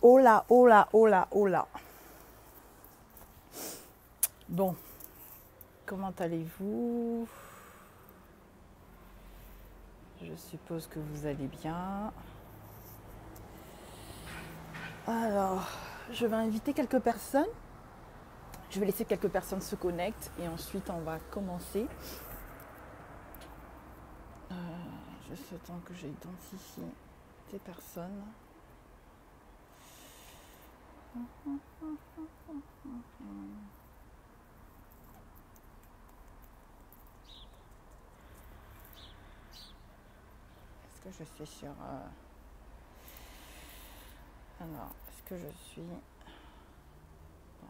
Hola, hola, hola, hola. Bon, comment allez-vous? Je suppose que vous allez bien. Alors, je vais inviter quelques personnes. Je vais laisser quelques personnes se connecter et ensuite on va commencer. Juste le temps que j'identifie ces personnes. Est-ce que je suis sur... Alors, est-ce que je suis... Bon,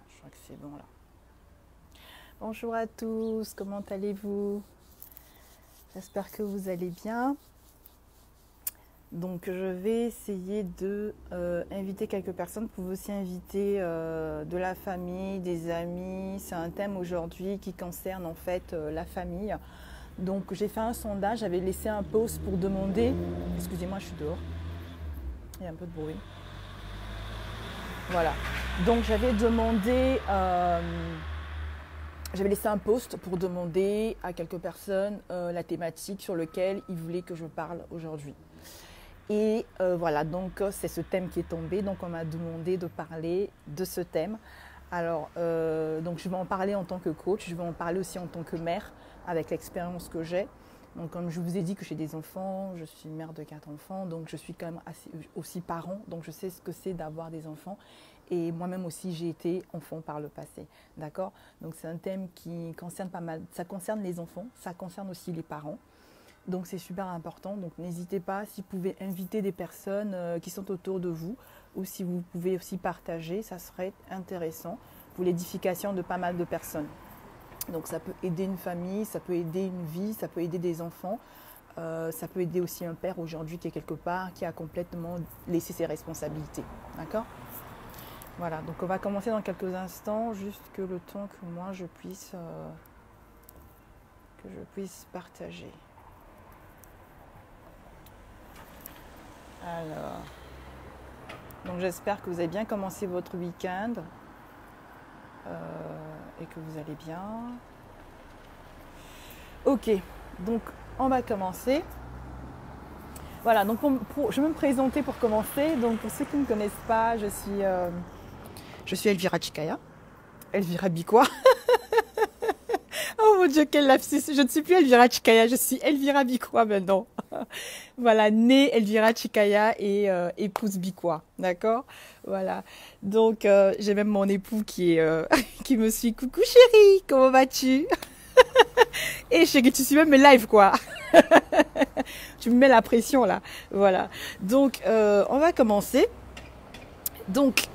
je crois que c'est bon là. Bonjour à tous, comment allez-vous? J'espère que vous allez bien. Donc je vais essayer de inviter quelques personnes. Vous pouvez aussi inviter de la famille, des amis. C'est un thème aujourd'hui qui concerne en fait la famille. Donc j'ai fait un sondage, j'avais laissé un post pour demander... Excusez-moi, je suis dehors. Il y a un peu de bruit. Voilà. Donc j'avais demandé... J'avais laissé un post pour demander à quelques personnes la thématique sur laquelle ils voulaient que je parle aujourd'hui. Et voilà, donc c'est ce thème qui est tombé, donc on m'a demandé de parler de ce thème. Alors, donc je vais en parler en tant que coach, je vais en parler aussi en tant que mère, avec l'expérience que j'ai. Donc comme je vous ai dit que j'ai des enfants, je suis mère de 4 enfants, donc je suis quand même aussi parent, donc je sais ce que c'est d'avoir des enfants. Et moi-même aussi, j'ai été enfant par le passé, d'accord? Donc c'est un thème qui concerne pas mal, ça concerne les enfants, ça concerne aussi les parents. Donc c'est super important, donc n'hésitez pas, si vous pouvez inviter des personnes qui sont autour de vous, ou si vous pouvez aussi partager, ça serait intéressant pour l'édification de pas mal de personnes. Donc ça peut aider une famille, ça peut aider une vie, ça peut aider des enfants, ça peut aider aussi un père aujourd'hui qui est quelque part, qui a complètement laissé ses responsabilités, d'accord? Voilà, donc on va commencer dans quelques instants, juste que le temps que moi je puisse partager. Alors, donc j'espère que vous avez bien commencé votre week-end et que vous allez bien. Ok, donc on va commencer. Voilà, donc je vais me présenter pour commencer. Donc pour ceux qui ne me connaissent pas, je suis Elvira Chikaya, Elvira Bikwa. Oh mon Dieu, quel lapsus. Je ne suis plus Elvira Chikaya, je suis Elvira Bikwa maintenant. Voilà, née Elvira Chikaya et épouse Bikwa, d'accord? Voilà. Donc j'ai même mon époux qui me suit. Coucou chérie, comment vas-tu? Et chérie, tu suis même mes lives quoi. Tu me mets la pression là. Voilà. Donc on va commencer. Donc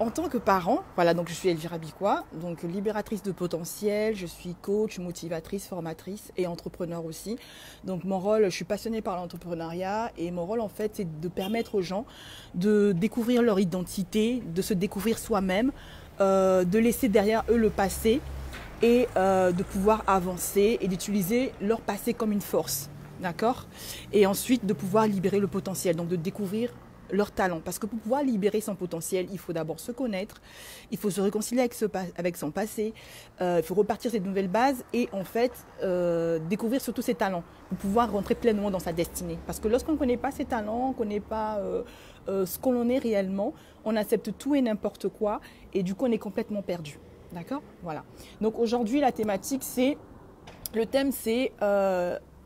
en tant que parent, voilà, donc je suis Elvira Bikwa, donc libératrice de potentiel, je suis coach, motivatrice, formatrice et entrepreneur aussi. Donc mon rôle, je suis passionnée par l'entrepreneuriat et mon rôle en fait c'est de permettre aux gens de découvrir leur identité, de se découvrir soi-même, de laisser derrière eux le passé et de pouvoir avancer et d'utiliser leur passé comme une force, d'accord? Et ensuite de pouvoir libérer le potentiel, donc de découvrir leur talent. Parce que pour pouvoir libérer son potentiel, il faut d'abord se connaître, il faut se réconcilier avec son passé, il faut repartir sur de nouvelles bases et en fait découvrir surtout ses talents pour pouvoir rentrer pleinement dans sa destinée. Parce que lorsqu'on ne connaît pas ses talents, on ne connaît pas ce qu'on en est réellement, on accepte tout et n'importe quoi et du coup on est complètement perdu. D'accord? Voilà. Donc aujourd'hui la thématique c'est, le thème c'est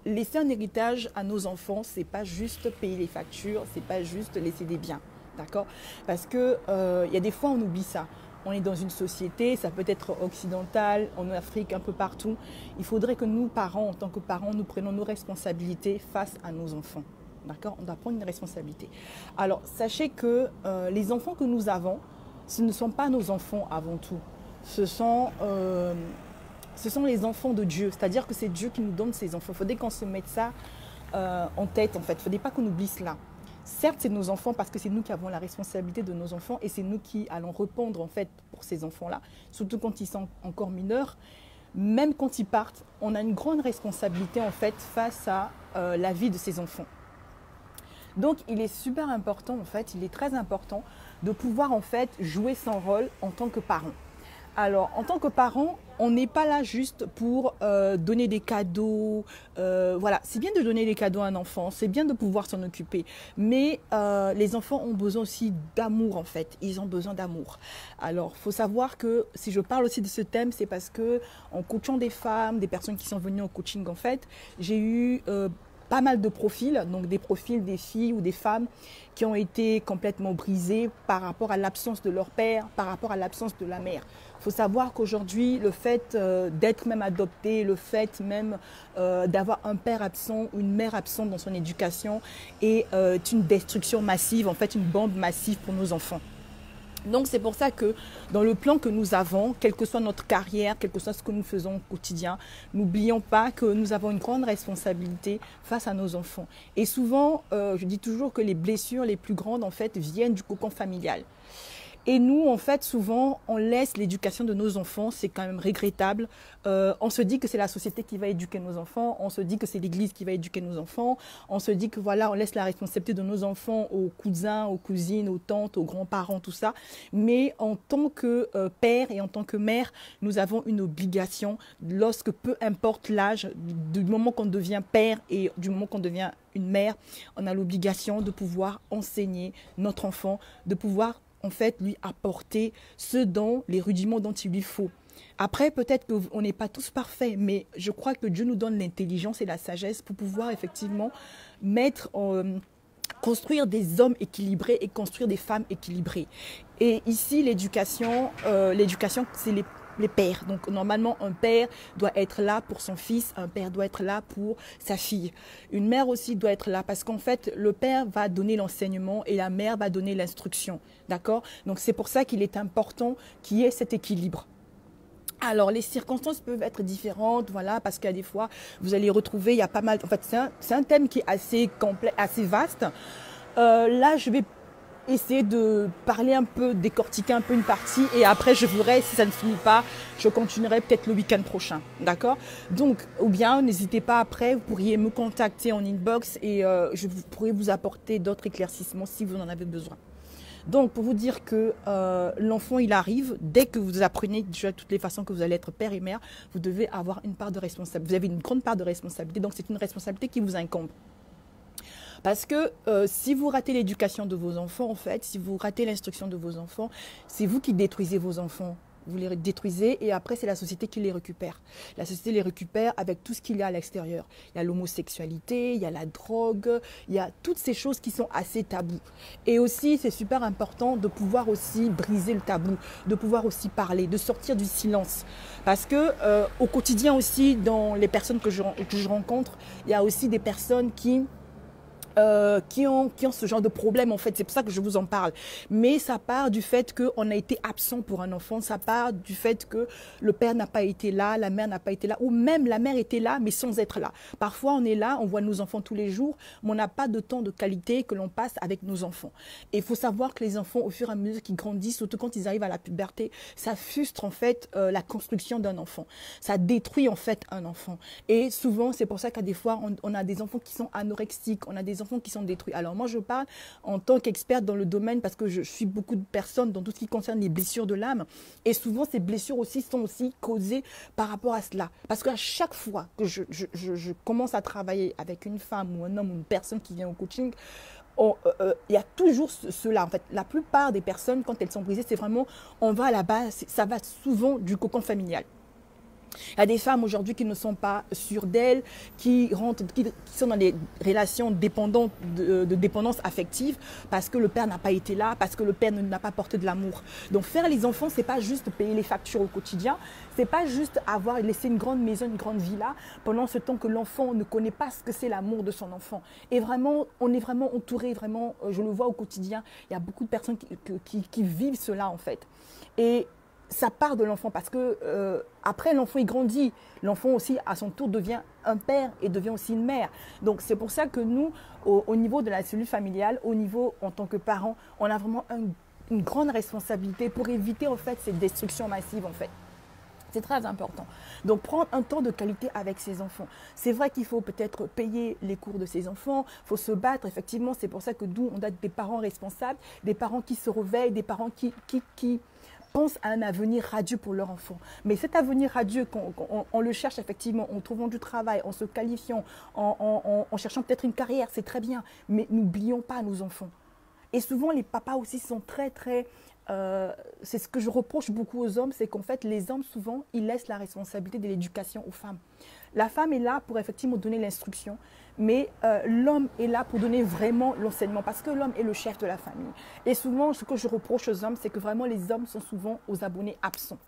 laisser un héritage à nos enfants, c'est pas juste payer les factures, c'est pas juste laisser des biens, d'accord? Parce que y a des fois on oublie ça. On est dans une société, ça peut être occidentale, en Afrique, un peu partout. Il faudrait que nous, parents, en tant que parents, nous prenions nos responsabilités face à nos enfants. D'accord? On doit prendre une responsabilité. Alors, sachez que les enfants que nous avons, ce ne sont pas nos enfants avant tout. Ce sont les enfants de Dieu, c'est-à-dire que c'est Dieu qui nous donne ces enfants. Il faudrait qu'on se mette ça en tête en fait, il ne faudrait pas qu'on oublie cela. Certes, c'est nos enfants parce que c'est nous qui avons la responsabilité de nos enfants et c'est nous qui allons répondre en fait pour ces enfants-là, surtout quand ils sont encore mineurs. Même quand ils partent, on a une grande responsabilité en fait face à la vie de ces enfants. Donc, il est super important, en fait, il est très important de pouvoir, en fait, jouer son rôle en tant que parent. Alors, en tant que parent, on n'est pas là juste pour donner des cadeaux. Voilà, c'est bien de donner des cadeaux à un enfant, c'est bien de pouvoir s'en occuper. Mais les enfants ont besoin aussi d'amour, en fait. Ils ont besoin d'amour. Alors, il faut savoir que si je parle aussi de ce thème, c'est parce que en coachant des femmes, des personnes qui sont venues au coaching, en fait, j'ai eu pas mal de profils, donc des profils des filles ou des femmes qui ont été complètement brisées par rapport à l'absence de leur père, par rapport à l'absence de la mère. Il faut savoir qu'aujourd'hui, le fait d'être même adopté, le fait même d'avoir un père absent ou une mère absente dans son éducation est une destruction massive, en fait une bombe massive pour nos enfants. Donc c'est pour ça que dans le plan que nous avons, quelle que soit notre carrière, quel que soit ce que nous faisons au quotidien, n'oublions pas que nous avons une grande responsabilité face à nos enfants. Et souvent, je dis toujours que les blessures les plus grandes en fait viennent du cocon familial. Et nous, en fait, souvent, on laisse l'éducation de nos enfants, c'est quand même regrettable. On se dit que c'est la société qui va éduquer nos enfants, on se dit que c'est l'Église qui va éduquer nos enfants, on se dit que voilà, on laisse la responsabilité de nos enfants aux cousins, aux cousines, aux tantes, aux grands-parents, tout ça. Mais en tant que père et en tant que mère, nous avons une obligation, lorsque peu importe l'âge, du moment qu'on devient père et du moment qu'on devient une mère, on a l'obligation de pouvoir enseigner notre enfant, de pouvoir en fait, lui apporter les rudiments dont il lui faut. Après, peut-être qu'on n'est pas tous parfaits, mais je crois que Dieu nous donne l'intelligence et la sagesse pour pouvoir effectivement construire des hommes équilibrés et construire des femmes équilibrées. Et ici, l'éducation, c'est les pères. Donc, normalement, un père doit être là pour son fils, un père doit être là pour sa fille. Une mère aussi doit être là parce qu'en fait, le père va donner l'enseignement et la mère va donner l'instruction. D'accord? Donc, c'est pour ça qu'il est important qu'il y ait cet équilibre. Alors, les circonstances peuvent être différentes, voilà, parce qu'il y a des fois, vous allez retrouver, il y a pas mal... En fait, c'est un thème qui est assez complet, assez vaste. Là, je vais essayer de parler un peu, décortiquer un peu une partie et après je verrai si ça ne finit pas, je continuerai peut-être le week-end prochain, d'accord? Donc, ou bien n'hésitez pas après, vous pourriez me contacter en inbox et je pourrais vous apporter d'autres éclaircissements si vous en avez besoin. Donc, pour vous dire que l'enfant, il arrive, dès que vous apprenez déjà toutes les façons que vous allez être père et mère, vous devez avoir une part de responsabilité, vous avez une grande part de responsabilité, donc c'est une responsabilité qui vous incombe. Parce que si vous ratez l'éducation de vos enfants, en fait, si vous ratez l'instruction de vos enfants, c'est vous qui détruisez vos enfants. Vous les détruisez et après, c'est la société qui les récupère. La société les récupère avec tout ce qu'il y a à l'extérieur. Il y a l'homosexualité, il y a la drogue, il y a toutes ces choses qui sont assez tabous. Et aussi, c'est super important de pouvoir aussi briser le tabou, de pouvoir aussi parler, de sortir du silence. Parce que au quotidien aussi, dans les personnes que je rencontre, il y a aussi des personnes qui ont ce genre de problème en fait, c'est pour ça que je vous en parle. Mais ça part du fait qu'on a été absent pour un enfant, ça part du fait que le père n'a pas été là, la mère n'a pas été là, ou même la mère était là mais sans être là. Parfois on est là, on voit nos enfants tous les jours, mais on n'a pas de temps de qualité que l'on passe avec nos enfants. Et il faut savoir que les enfants, au fur et à mesure qu'ils grandissent, surtout quand ils arrivent à la puberté, ça frustre en fait la construction d'un enfant. Ça détruit en fait un enfant. Et souvent, c'est pour ça qu'à des fois, on a des enfants qui sont anorexiques, on a des enfants qui sont détruits. Alors moi, je parle en tant qu'experte dans le domaine parce que je suis beaucoup de personnes dans tout ce qui concerne les blessures de l'âme. Et souvent, ces blessures aussi sont aussi causées par rapport à cela. Parce qu'à chaque fois que je commence à travailler avec une femme ou un homme ou une personne qui vient au coaching, il y a toujours cela. En fait, la plupart des personnes, quand elles sont brisées, c'est vraiment, on va à la base, ça va souvent du cocon familial. Il y a des femmes aujourd'hui qui ne sont pas sûres d'elles, qui sont dans des relations dépendantes de dépendance affective parce que le père n'a pas été là, parce que le père n'a pas porté de l'amour. Donc faire les enfants, c'est pas juste payer les factures au quotidien, c'est pas juste laisser une grande maison, une grande villa pendant ce temps que l'enfant ne connaît pas ce que c'est l'amour de son enfant. Et vraiment, on est vraiment entouré, vraiment, je le vois au quotidien, il y a beaucoup de personnes qui vivent cela en fait. Et ça part de l'enfant parce que après l'enfant il grandit, l'enfant aussi à son tour devient un père et devient aussi une mère. Donc c'est pour ça que nous, au niveau de la cellule familiale, au niveau en tant que parents, on a vraiment une grande responsabilité pour éviter en fait cette destruction massive en fait. C'est très important. Donc, prendre un temps de qualité avec ses enfants. C'est vrai qu'il faut peut-être payer les cours de ses enfants, il faut se battre, effectivement. C'est pour ça que nous, on a des parents responsables, des parents qui se réveillent, des parents qui pensent à un avenir radieux pour leur enfant. Mais cet avenir radieux, on le cherche effectivement en trouvant du travail, en se qualifiant, en cherchant peut-être une carrière, c'est très bien. Mais n'oublions pas nos enfants. Et souvent, les papas aussi sont c'est ce que je reproche beaucoup aux hommes, c'est qu'en fait, les hommes, souvent, ils laissent la responsabilité de l'éducation aux femmes. La femme est là pour effectivement donner l'instruction, mais l'homme est là pour donner vraiment l'enseignement, parce que l'homme est le chef de la famille. Et souvent, ce que je reproche aux hommes, c'est que vraiment les hommes sont souvent aux abonnés absents.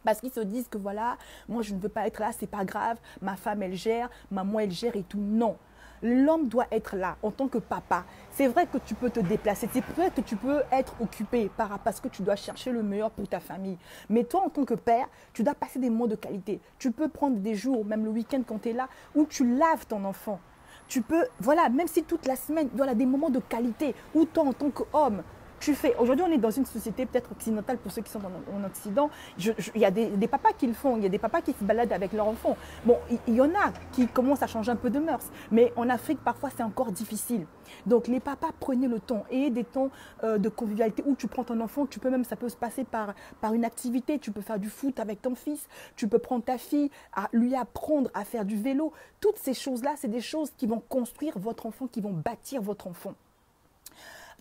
Parce qu'ils se disent que voilà, moi je ne veux pas être là, c'est pas grave, ma femme elle gère, maman elle gère et tout. Non. L'homme doit être là en tant que papa. C'est vrai que tu peux te déplacer, c'est vrai que tu peux être occupé parce que tu dois chercher le meilleur pour ta famille. Mais toi, en tant que père, tu dois passer des moments de qualité. Tu peux prendre des jours, même le week-end quand tu es là, où tu laves ton enfant. Tu peux, voilà, même si toute la semaine, voilà, des moments de qualité où toi, en tant qu'homme, tu fais. Aujourd'hui, on est dans une société peut-être occidentale pour ceux qui sont en Occident. Il y a des papas qui le font, il y a des papas qui se baladent avec leurs enfants. Bon, il y en a qui commencent à changer un peu de mœurs, mais en Afrique, parfois, c'est encore difficile. Donc, les papas, prenez le temps et des temps de convivialité où tu prends ton enfant, ça peut se passer par une activité. Tu peux faire du foot avec ton fils, tu peux prendre ta fille, lui apprendre à faire du vélo. Toutes ces choses-là, c'est des choses qui vont construire votre enfant, qui vont bâtir votre enfant.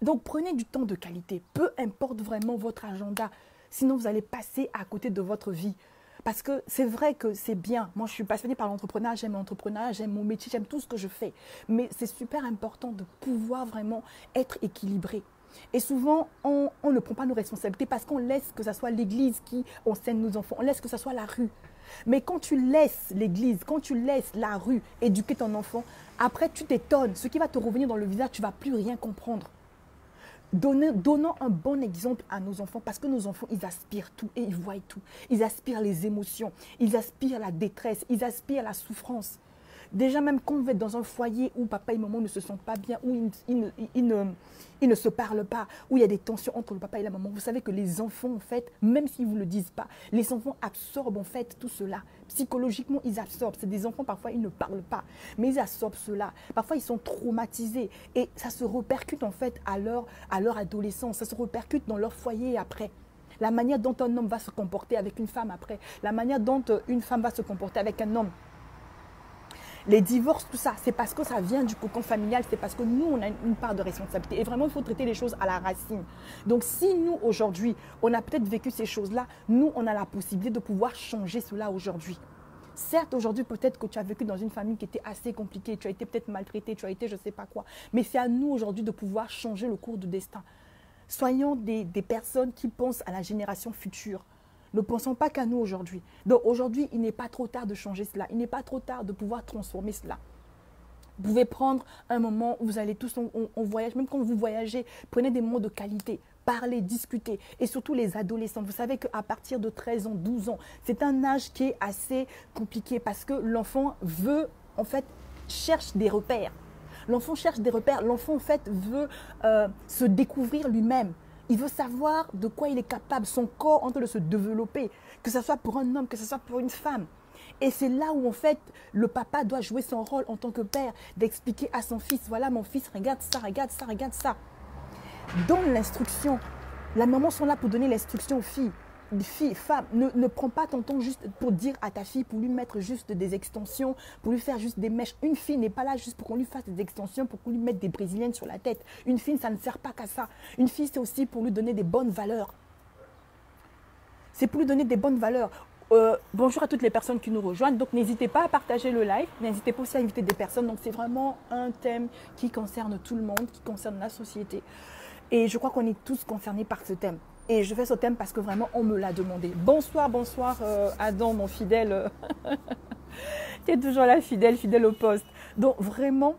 Donc, prenez du temps de qualité, peu importe vraiment votre agenda. Sinon, vous allez passer à côté de votre vie. Parce que c'est vrai que c'est bien. Moi, je suis passionnée par l'entrepreneuriat, j'aime mon métier, j'aime tout ce que je fais. Mais c'est super important de pouvoir vraiment être équilibré. Et souvent, on ne prend pas nos responsabilités parce qu'on laisse que ce soit l'église qui enseigne nos enfants. On laisse que ce soit la rue. Mais quand tu laisses l'église, quand tu laisses la rue éduquer ton enfant, après, tu t'étonnes. Ce qui va te revenir dans le visage, tu ne vas plus rien comprendre. Donnons un bon exemple à nos enfants parce que nos enfants, ils aspirent tout et ils voient tout. Ils aspirent les émotions, ils aspirent la détresse, ils aspirent la souffrance. Déjà, même quand vous êtes dans un foyer où papa et maman ne se sentent pas bien, où ils ne se parlent pas, où il y a des tensions entre le papa et la maman, vous savez que les enfants, en fait, même s'ils ne vous le disent pas, les enfants absorbent en fait tout cela. Psychologiquement, ils absorbent. C'est des enfants, parfois, ils ne parlent pas, mais ils absorbent cela. Parfois, ils sont traumatisés et ça se répercute en fait à leur adolescence, ça se répercute dans leur foyer après. La manière dont un homme va se comporter avec une femme après, la manière dont une femme va se comporter avec un homme. Les divorces, tout ça, c'est parce que ça vient du cocon familial, c'est parce que nous, on a une part de responsabilité. Et vraiment, il faut traiter les choses à la racine. Donc, si nous, aujourd'hui, on a peut-être vécu ces choses-là, nous, on a la possibilité de pouvoir changer cela aujourd'hui. Certes, aujourd'hui, peut-être que tu as vécu dans une famille qui était assez compliquée, tu as été peut-être maltraité, tu as été je ne sais pas quoi. Mais c'est à nous, aujourd'hui, de pouvoir changer le cours du destin. Soyons des personnes qui pensent à la génération future. Ne pensons pas qu'à nous aujourd'hui. Donc aujourd'hui, il n'est pas trop tard de changer cela. Il n'est pas trop tard de pouvoir transformer cela. Vous pouvez prendre un moment où vous allez tous en voyage. Même quand vous voyagez, prenez des moments de qualité. Parlez, discutez. Et surtout les adolescents. Vous savez qu'à partir de 13 ans, 12 ans, c'est un âge qui est assez compliqué parce que l'enfant veut, en fait, cherche des repères. L'enfant cherche des repères. L'enfant, en fait, veut se découvrir lui-même. Il veut savoir de quoi il est capable, son corps en train de se développer, que ce soit pour un homme, que ce soit pour une femme. Et c'est là où en fait le papa doit jouer son rôle en tant que père, d'expliquer à son fils, voilà mon fils, regarde ça, regarde ça, regarde ça. Donne l'instruction. Les mamans sont là pour donner l'instruction aux filles. Fille, femme, ne prends pas ton temps juste pour dire à ta fille, pour lui mettre juste des extensions, pour lui faire juste des mèches. Une fille n'est pas là juste pour qu'on lui fasse des extensions, pour qu'on lui mette des brésiliennes sur la tête. Une fille, ça ne sert pas qu'à ça. Une fille, c'est aussi pour lui donner des bonnes valeurs. C'est pour lui donner des bonnes valeurs. Bonjour à toutes les personnes qui nous rejoignent. Donc, n'hésitez pas à partager le live. N'hésitez pas aussi à inviter des personnes. Donc, c'est vraiment un thème qui concerne tout le monde, qui concerne la société. Et je crois qu'on est tous concernés par ce thème. Et je fais ce thème parce que vraiment, on me l'a demandé. Bonsoir, bonsoir Adam, mon fidèle. Tu es toujours là, fidèle au poste. Donc vraiment,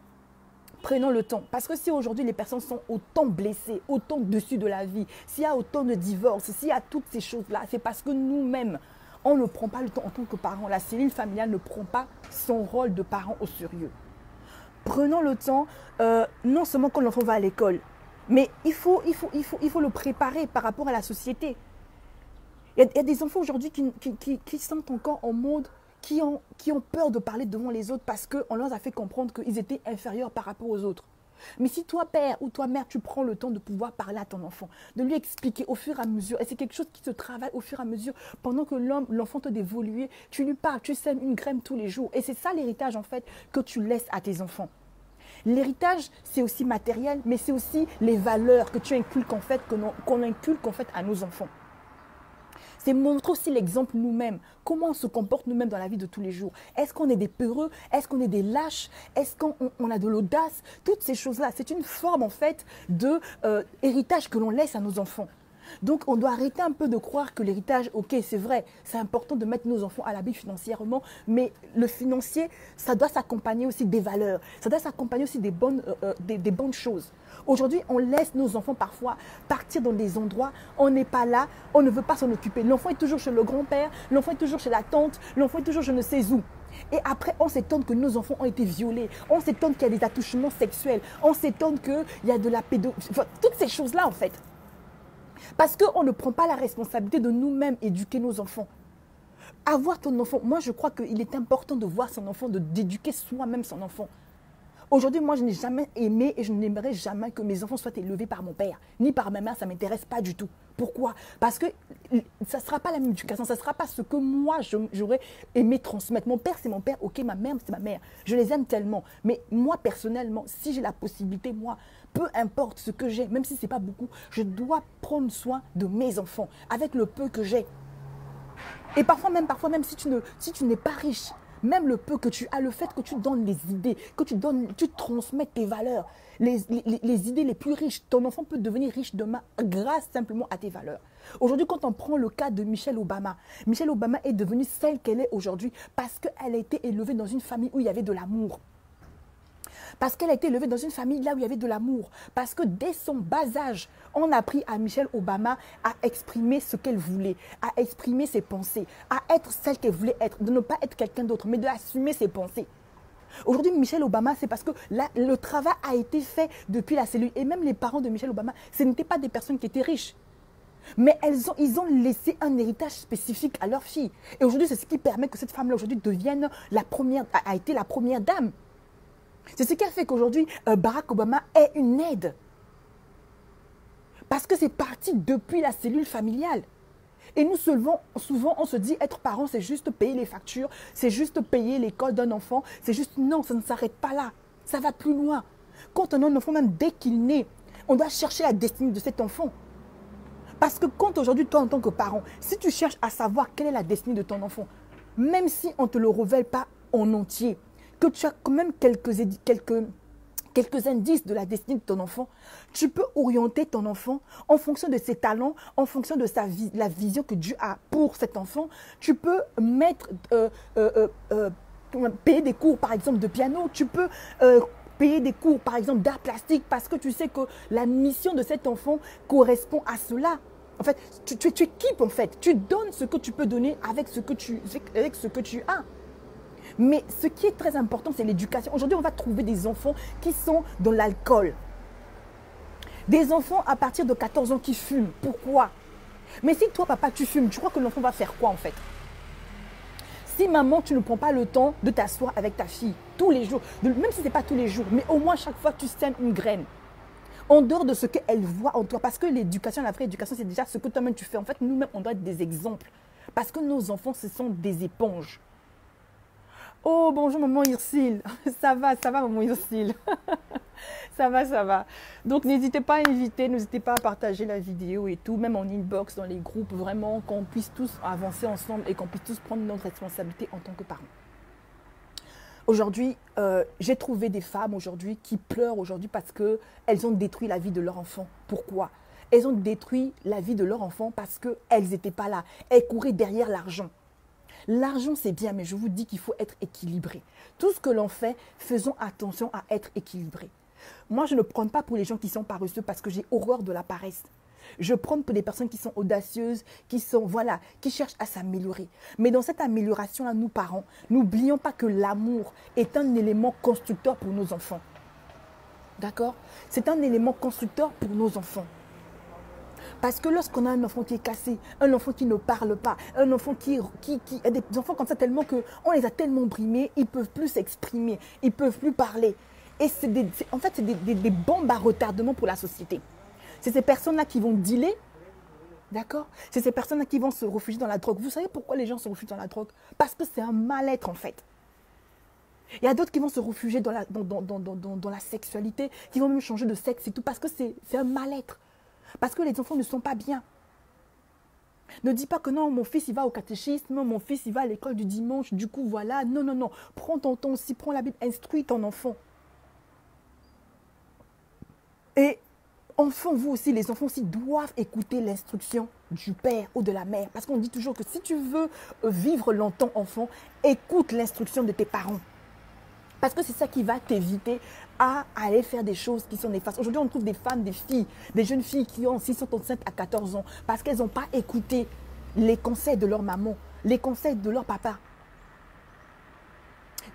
prenons le temps. Parce que si aujourd'hui, les personnes sont autant blessées, autant dessus de la vie, s'il y a autant de divorces, s'il y a toutes ces choses-là, c'est parce que nous-mêmes, on ne prend pas le temps en tant que parents. La cellule familiale ne prend pas son rôle de parent au sérieux. Prenons le temps, non seulement quand l'enfant va à l'école, mais il faut le préparer par rapport à la société. Il y a des enfants aujourd'hui qui sont encore en mode, qui ont peur de parler devant les autres parce qu'on leur a fait comprendre qu'ils étaient inférieurs par rapport aux autres. Mais si toi, père ou toi, mère, tu prends le temps de pouvoir parler à ton enfant, de lui expliquer au fur et à mesure, et c'est quelque chose qui se travaille au fur et à mesure, pendant que l'enfant te d'évoluer, tu lui parles, tu sèmes une graine tous les jours. Et c'est ça l'héritage, en fait, que tu laisses à tes enfants. L'héritage, c'est aussi matériel, mais c'est aussi les valeurs que tu inculques, en fait, qu'on inculque, en fait, à nos enfants. C'est montrer aussi l'exemple nous-mêmes. Comment on se comporte nous-mêmes dans la vie de tous les jours. Est-ce qu'on est des peureux? Est-ce qu'on est des lâches? Est-ce qu'on a de l'audace? Toutes ces choses-là, c'est une forme en fait de héritage que l'on laisse à nos enfants. Donc, on doit arrêter un peu de croire que l'héritage, ok, c'est vrai, c'est important de mettre nos enfants à l'abri financièrement, mais le financier, ça doit s'accompagner aussi des valeurs, ça doit s'accompagner aussi des bonnes choses. Aujourd'hui, on laisse nos enfants parfois partir dans des endroits, on n'est pas là, on ne veut pas s'en occuper. L'enfant est toujours chez le grand-père, l'enfant est toujours chez la tante, l'enfant est toujours je ne sais où. Et après, on s'étonne que nos enfants ont été violés, on s'étonne qu'il y a des attouchements sexuels, on s'étonne qu'il y a de la pédophilie, enfin, toutes ces choses-là en fait. Parce qu'on ne prend pas la responsabilité de nous-mêmes éduquer nos enfants. Avoir ton enfant, moi je crois qu'il est important de voir son enfant, d'éduquer soi-même son enfant. Aujourd'hui, moi je n'ai jamais aimé et je n'aimerais jamais que mes enfants soient élevés par mon père, ni par ma mère, ça ne m'intéresse pas du tout. Pourquoi? Parce que ça ne sera pas la même éducation, ça ne sera pas ce que moi j'aurais aimé transmettre. Mon père c'est mon père, ok, ma mère c'est ma mère. Je les aime tellement. Mais moi personnellement, si j'ai la possibilité, moi, peu importe ce que j'ai, même si ce n'est pas beaucoup, je dois prendre soin de mes enfants avec le peu que j'ai. Et parfois même si tu n'es pas riche, même le peu que tu as, le fait que tu donnes les idées, que tu transmets tes valeurs, les idées les plus riches, ton enfant peut devenir riche demain grâce simplement à tes valeurs. Aujourd'hui, quand on prend le cas de Michelle Obama est devenue celle qu'elle est aujourd'hui parce qu'elle a été élevée dans une famille où il y avait de l'amour. Parce qu'elle a été élevée dans une famille là où il y avait de l'amour. Parce que dès son bas âge, on a appris à Michelle Obama à exprimer ce qu'elle voulait, à exprimer ses pensées, à être celle qu'elle voulait être, de ne pas être quelqu'un d'autre, mais d'assumer ses pensées. Aujourd'hui, Michelle Obama, c'est parce que le travail a été fait depuis la cellule. Et même les parents de Michelle Obama, ce n'étaient pas des personnes qui étaient riches. Mais ils ont laissé un héritage spécifique à leur fille. Et aujourd'hui, c'est ce qui permet que cette femme-là aujourd'hui devienne a été la première dame. C'est ce qui a fait qu'aujourd'hui, Barack Obama est une aide. Parce que c'est parti depuis la cellule familiale. Et nous, souvent, on se dit, être parent, c'est juste payer les factures, c'est juste payer l'école d'un enfant. C'est juste, non, ça ne s'arrête pas là. Ça va plus loin. Quand on a un enfant, même dès qu'il naît, on doit chercher la destinée de cet enfant. Parce que quand aujourd'hui, toi, en tant que parent, si tu cherches à savoir quelle est la destinée de ton enfant, même si on ne te le révèle pas en entier, que tu as quand même quelques indices de la destinée de ton enfant, tu peux orienter ton enfant en fonction de ses talents, en fonction de la vision que Dieu a pour cet enfant. Tu peux payer des cours, par exemple, de piano. Tu peux payer des cours, par exemple, d'art plastique parce que tu sais que la mission de cet enfant correspond à cela. En fait, tu équipes, en fait. Tu donnes ce que tu peux donner avec ce que tu as. Mais ce qui est très important, c'est l'éducation. Aujourd'hui, on va trouver des enfants qui sont dans l'alcool. Des enfants à partir de 14 ans qui fument. Pourquoi? Mais si toi, papa, tu fumes, tu crois que l'enfant va faire quoi en fait? Si maman, tu ne prends pas le temps de t'asseoir avec ta fille tous les jours, même si ce n'est pas tous les jours, mais au moins chaque fois, tu sèmes une graine. En dehors de ce qu'elle voit en toi. Parce que l'éducation, la vraie éducation, c'est déjà ce que toi-même tu fais. En fait, nous-mêmes, on doit être des exemples. Parce que nos enfants, ce sont des éponges. Oh, bonjour maman Ursule. Ça va maman Ursule. Ça va. Donc, n'hésitez pas à inviter, n'hésitez pas à partager la vidéo et tout, même en inbox, dans les groupes, vraiment, qu'on puisse tous avancer ensemble et qu'on puisse tous prendre notre responsabilité en tant que parents. Aujourd'hui, j'ai trouvé des femmes aujourd'hui qui pleurent aujourd'hui parce qu'elles ont détruit la vie de leur enfant. Pourquoi? Elles ont détruit la vie de leur enfant parce qu'elles n'étaient pas là. Elles couraient derrière l'argent. L'argent, c'est bien, mais je vous dis qu'il faut être équilibré. Tout ce que l'on fait, faisons attention à être équilibré. Moi, je ne prends pas pour les gens qui sont paresseux parce que j'ai horreur de la paresse. Je prends pour des personnes qui sont audacieuses, qui cherchent à s'améliorer. Mais dans cette amélioration-là, nous, parents, n'oublions pas que l'amour est un élément constructeur pour nos enfants. D'accord? C'est un élément constructeur pour nos enfants. Parce que lorsqu'on a un enfant qui est cassé, un enfant qui ne parle pas, un enfant qui a des enfants comme ça tellement qu'on les a tellement brimés, ils ne peuvent plus s'exprimer, ils ne peuvent plus parler. Et en fait, c'est des bombes à retardement pour la société. C'est ces personnes-là qui vont dealer, d'accord? C'est ces personnes-là qui vont se réfugier dans la drogue. Vous savez pourquoi les gens se réfugient dans la drogue? Parce que c'est un mal-être en fait. Il y a d'autres qui vont se réfugier dans la sexualité, qui vont même changer de sexe et tout, parce que c'est un mal-être. Parce que les enfants ne sont pas bien. Ne dis pas que non, mon fils il va au catéchisme, mon fils il va à l'école du dimanche, du coup voilà. Non, non, non. Prends ton temps aussi, prends la Bible, instruis ton enfant. Et enfants, vous aussi, les enfants aussi doivent écouter l'instruction du père ou de la mère. Parce qu'on dit toujours que si tu veux vivre longtemps enfant, écoute l'instruction de tes parents. Parce que c'est ça qui va t'éviter à aller faire des choses qui sont néfastes. Aujourd'hui, on trouve des femmes, des filles, des jeunes filles qui ont 6 sont enceintes à 14 ans parce qu'elles n'ont pas écouté les conseils de leur maman, les conseils de leur papa.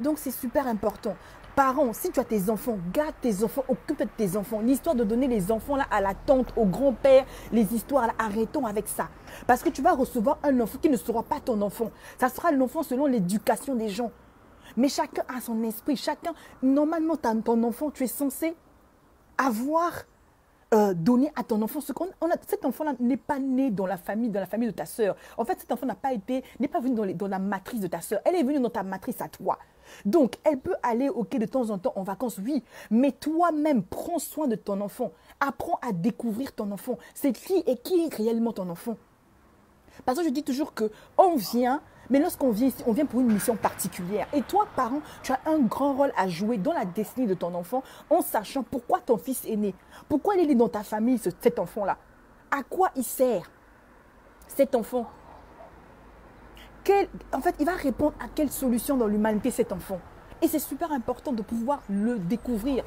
Donc, c'est super important. Parents, si tu as tes enfants, garde tes enfants, occupe de tes enfants. L'histoire de donner les enfants là à la tante, au grand-père, les histoires là, arrêtons avec ça. Parce que tu vas recevoir un enfant qui ne sera pas ton enfant. Ça sera l'enfant selon l'éducation des gens. Mais chacun a son esprit. Chacun, normalement, ton enfant, tu es censé avoir donné à ton enfant ce qu'on a. Cet enfant-là n'est pas né dans la famille de ta sœur. En fait, cet enfant n'est pas venu dans la matrice de ta sœur. Elle est venue dans ta matrice à toi. Donc, elle peut aller, ok, de temps en temps en vacances, oui. Mais toi-même, prends soin de ton enfant. Apprends à découvrir ton enfant. C'est qui est réellement ton enfant. Parce que je dis toujours qu'on vient. Mais lorsqu'on vient ici, on vient pour une mission particulière. Et toi, parent, tu as un grand rôle à jouer dans la destinée de ton enfant en sachant pourquoi ton fils est né. Pourquoi il est né dans ta famille, cet enfant-là. À quoi il sert, cet enfant. En fait, il va répondre à quelle solution dans l'humanité, cet enfant. Et c'est super important de pouvoir le découvrir.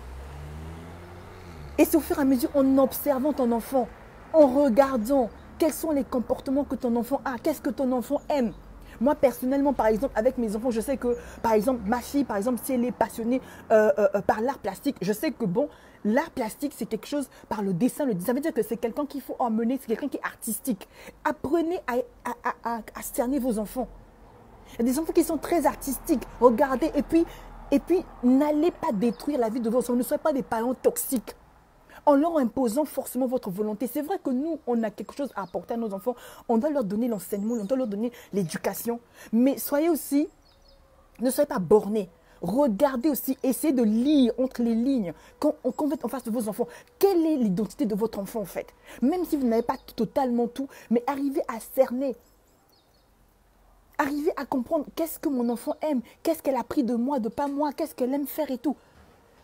Et c'est au fur et à mesure, en observant ton enfant, en regardant quels sont les comportements que ton enfant a, qu'est-ce que ton enfant aime. Moi, personnellement, par exemple, avec mes enfants, je sais que, par exemple, ma fille, par exemple, si elle est passionnée par l'art plastique, je sais que, bon, l'art plastique, c'est quelque chose par le dessin. Ça veut dire que c'est quelqu'un qu'il faut emmener, c'est quelqu'un qui est artistique. Apprenez à cerner vos enfants. Il y a des enfants qui sont très artistiques. Regardez, et puis n'allez pas détruire la vie de vos enfants. Ne soyez pas des parents toxiques. En leur imposant forcément votre volonté. C'est vrai que nous, on a quelque chose à apporter à nos enfants. On doit leur donner l'enseignement, on doit leur donner l'éducation. Mais ne soyez pas bornés. Regardez aussi, essayez de lire entre les lignes. Quand vous êtes en face de vos enfants, quelle est l'identité de votre enfant en fait? Même si vous n'avez pas totalement tout, mais arrivez à cerner. Arrivez à comprendre qu'est-ce que mon enfant aime, qu'est-ce qu'elle a pris de moi, de pas moi, qu'est-ce qu'elle aime faire et tout.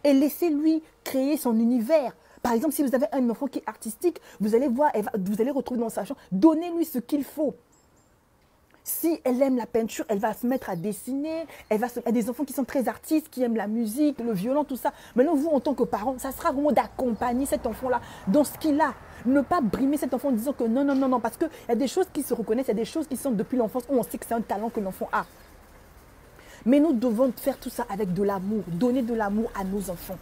Et laissez-lui créer son univers. Par exemple, si vous avez un enfant qui est artistique, vous allez voir, vous allez retrouver dans sa chambre, donnez-lui ce qu'il faut. Si elle aime la peinture, elle va se mettre à dessiner. Il y a des enfants qui sont très artistes, qui aiment la musique, le violon, tout ça. Maintenant, vous, en tant que parent, ça sera vraiment d'accompagner cet enfant-là dans ce qu'il a. Ne pas brimer cet enfant en disant que non, non, non, non. Parce qu'il y a des choses qui se reconnaissent, il y a des choses qui sont depuis l'enfance où on sait que c'est un talent que l'enfant a. Mais nous devons faire tout ça avec de l'amour, donner de l'amour à nos enfants.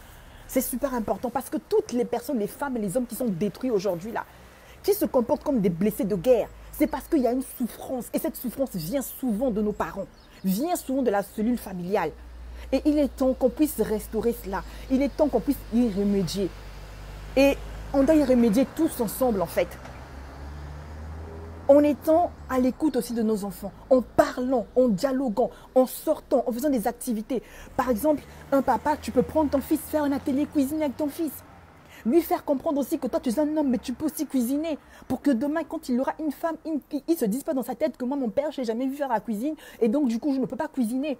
C'est super important parce que toutes les personnes, les femmes et les hommes qui sont détruits aujourd'hui, là, qui se comportent comme des blessés de guerre, c'est parce qu'il y a une souffrance. Et cette souffrance vient souvent de nos parents, vient souvent de la cellule familiale. Et il est temps qu'on puisse restaurer cela. Il est temps qu'on puisse y remédier. Et on doit y remédier tous ensemble, en fait. En étant à l'écoute aussi de nos enfants, en parlant, en dialoguant, en sortant, en faisant des activités. Par exemple, un papa, tu peux prendre ton fils, faire un atelier cuisine avec ton fils. Lui faire comprendre aussi que toi, tu es un homme, mais tu peux aussi cuisiner. Pour que demain, quand il aura une femme, il ne se dise pas dans sa tête que moi, mon père, je n'ai jamais vu faire la cuisine. Et donc, du coup, je ne peux pas cuisiner.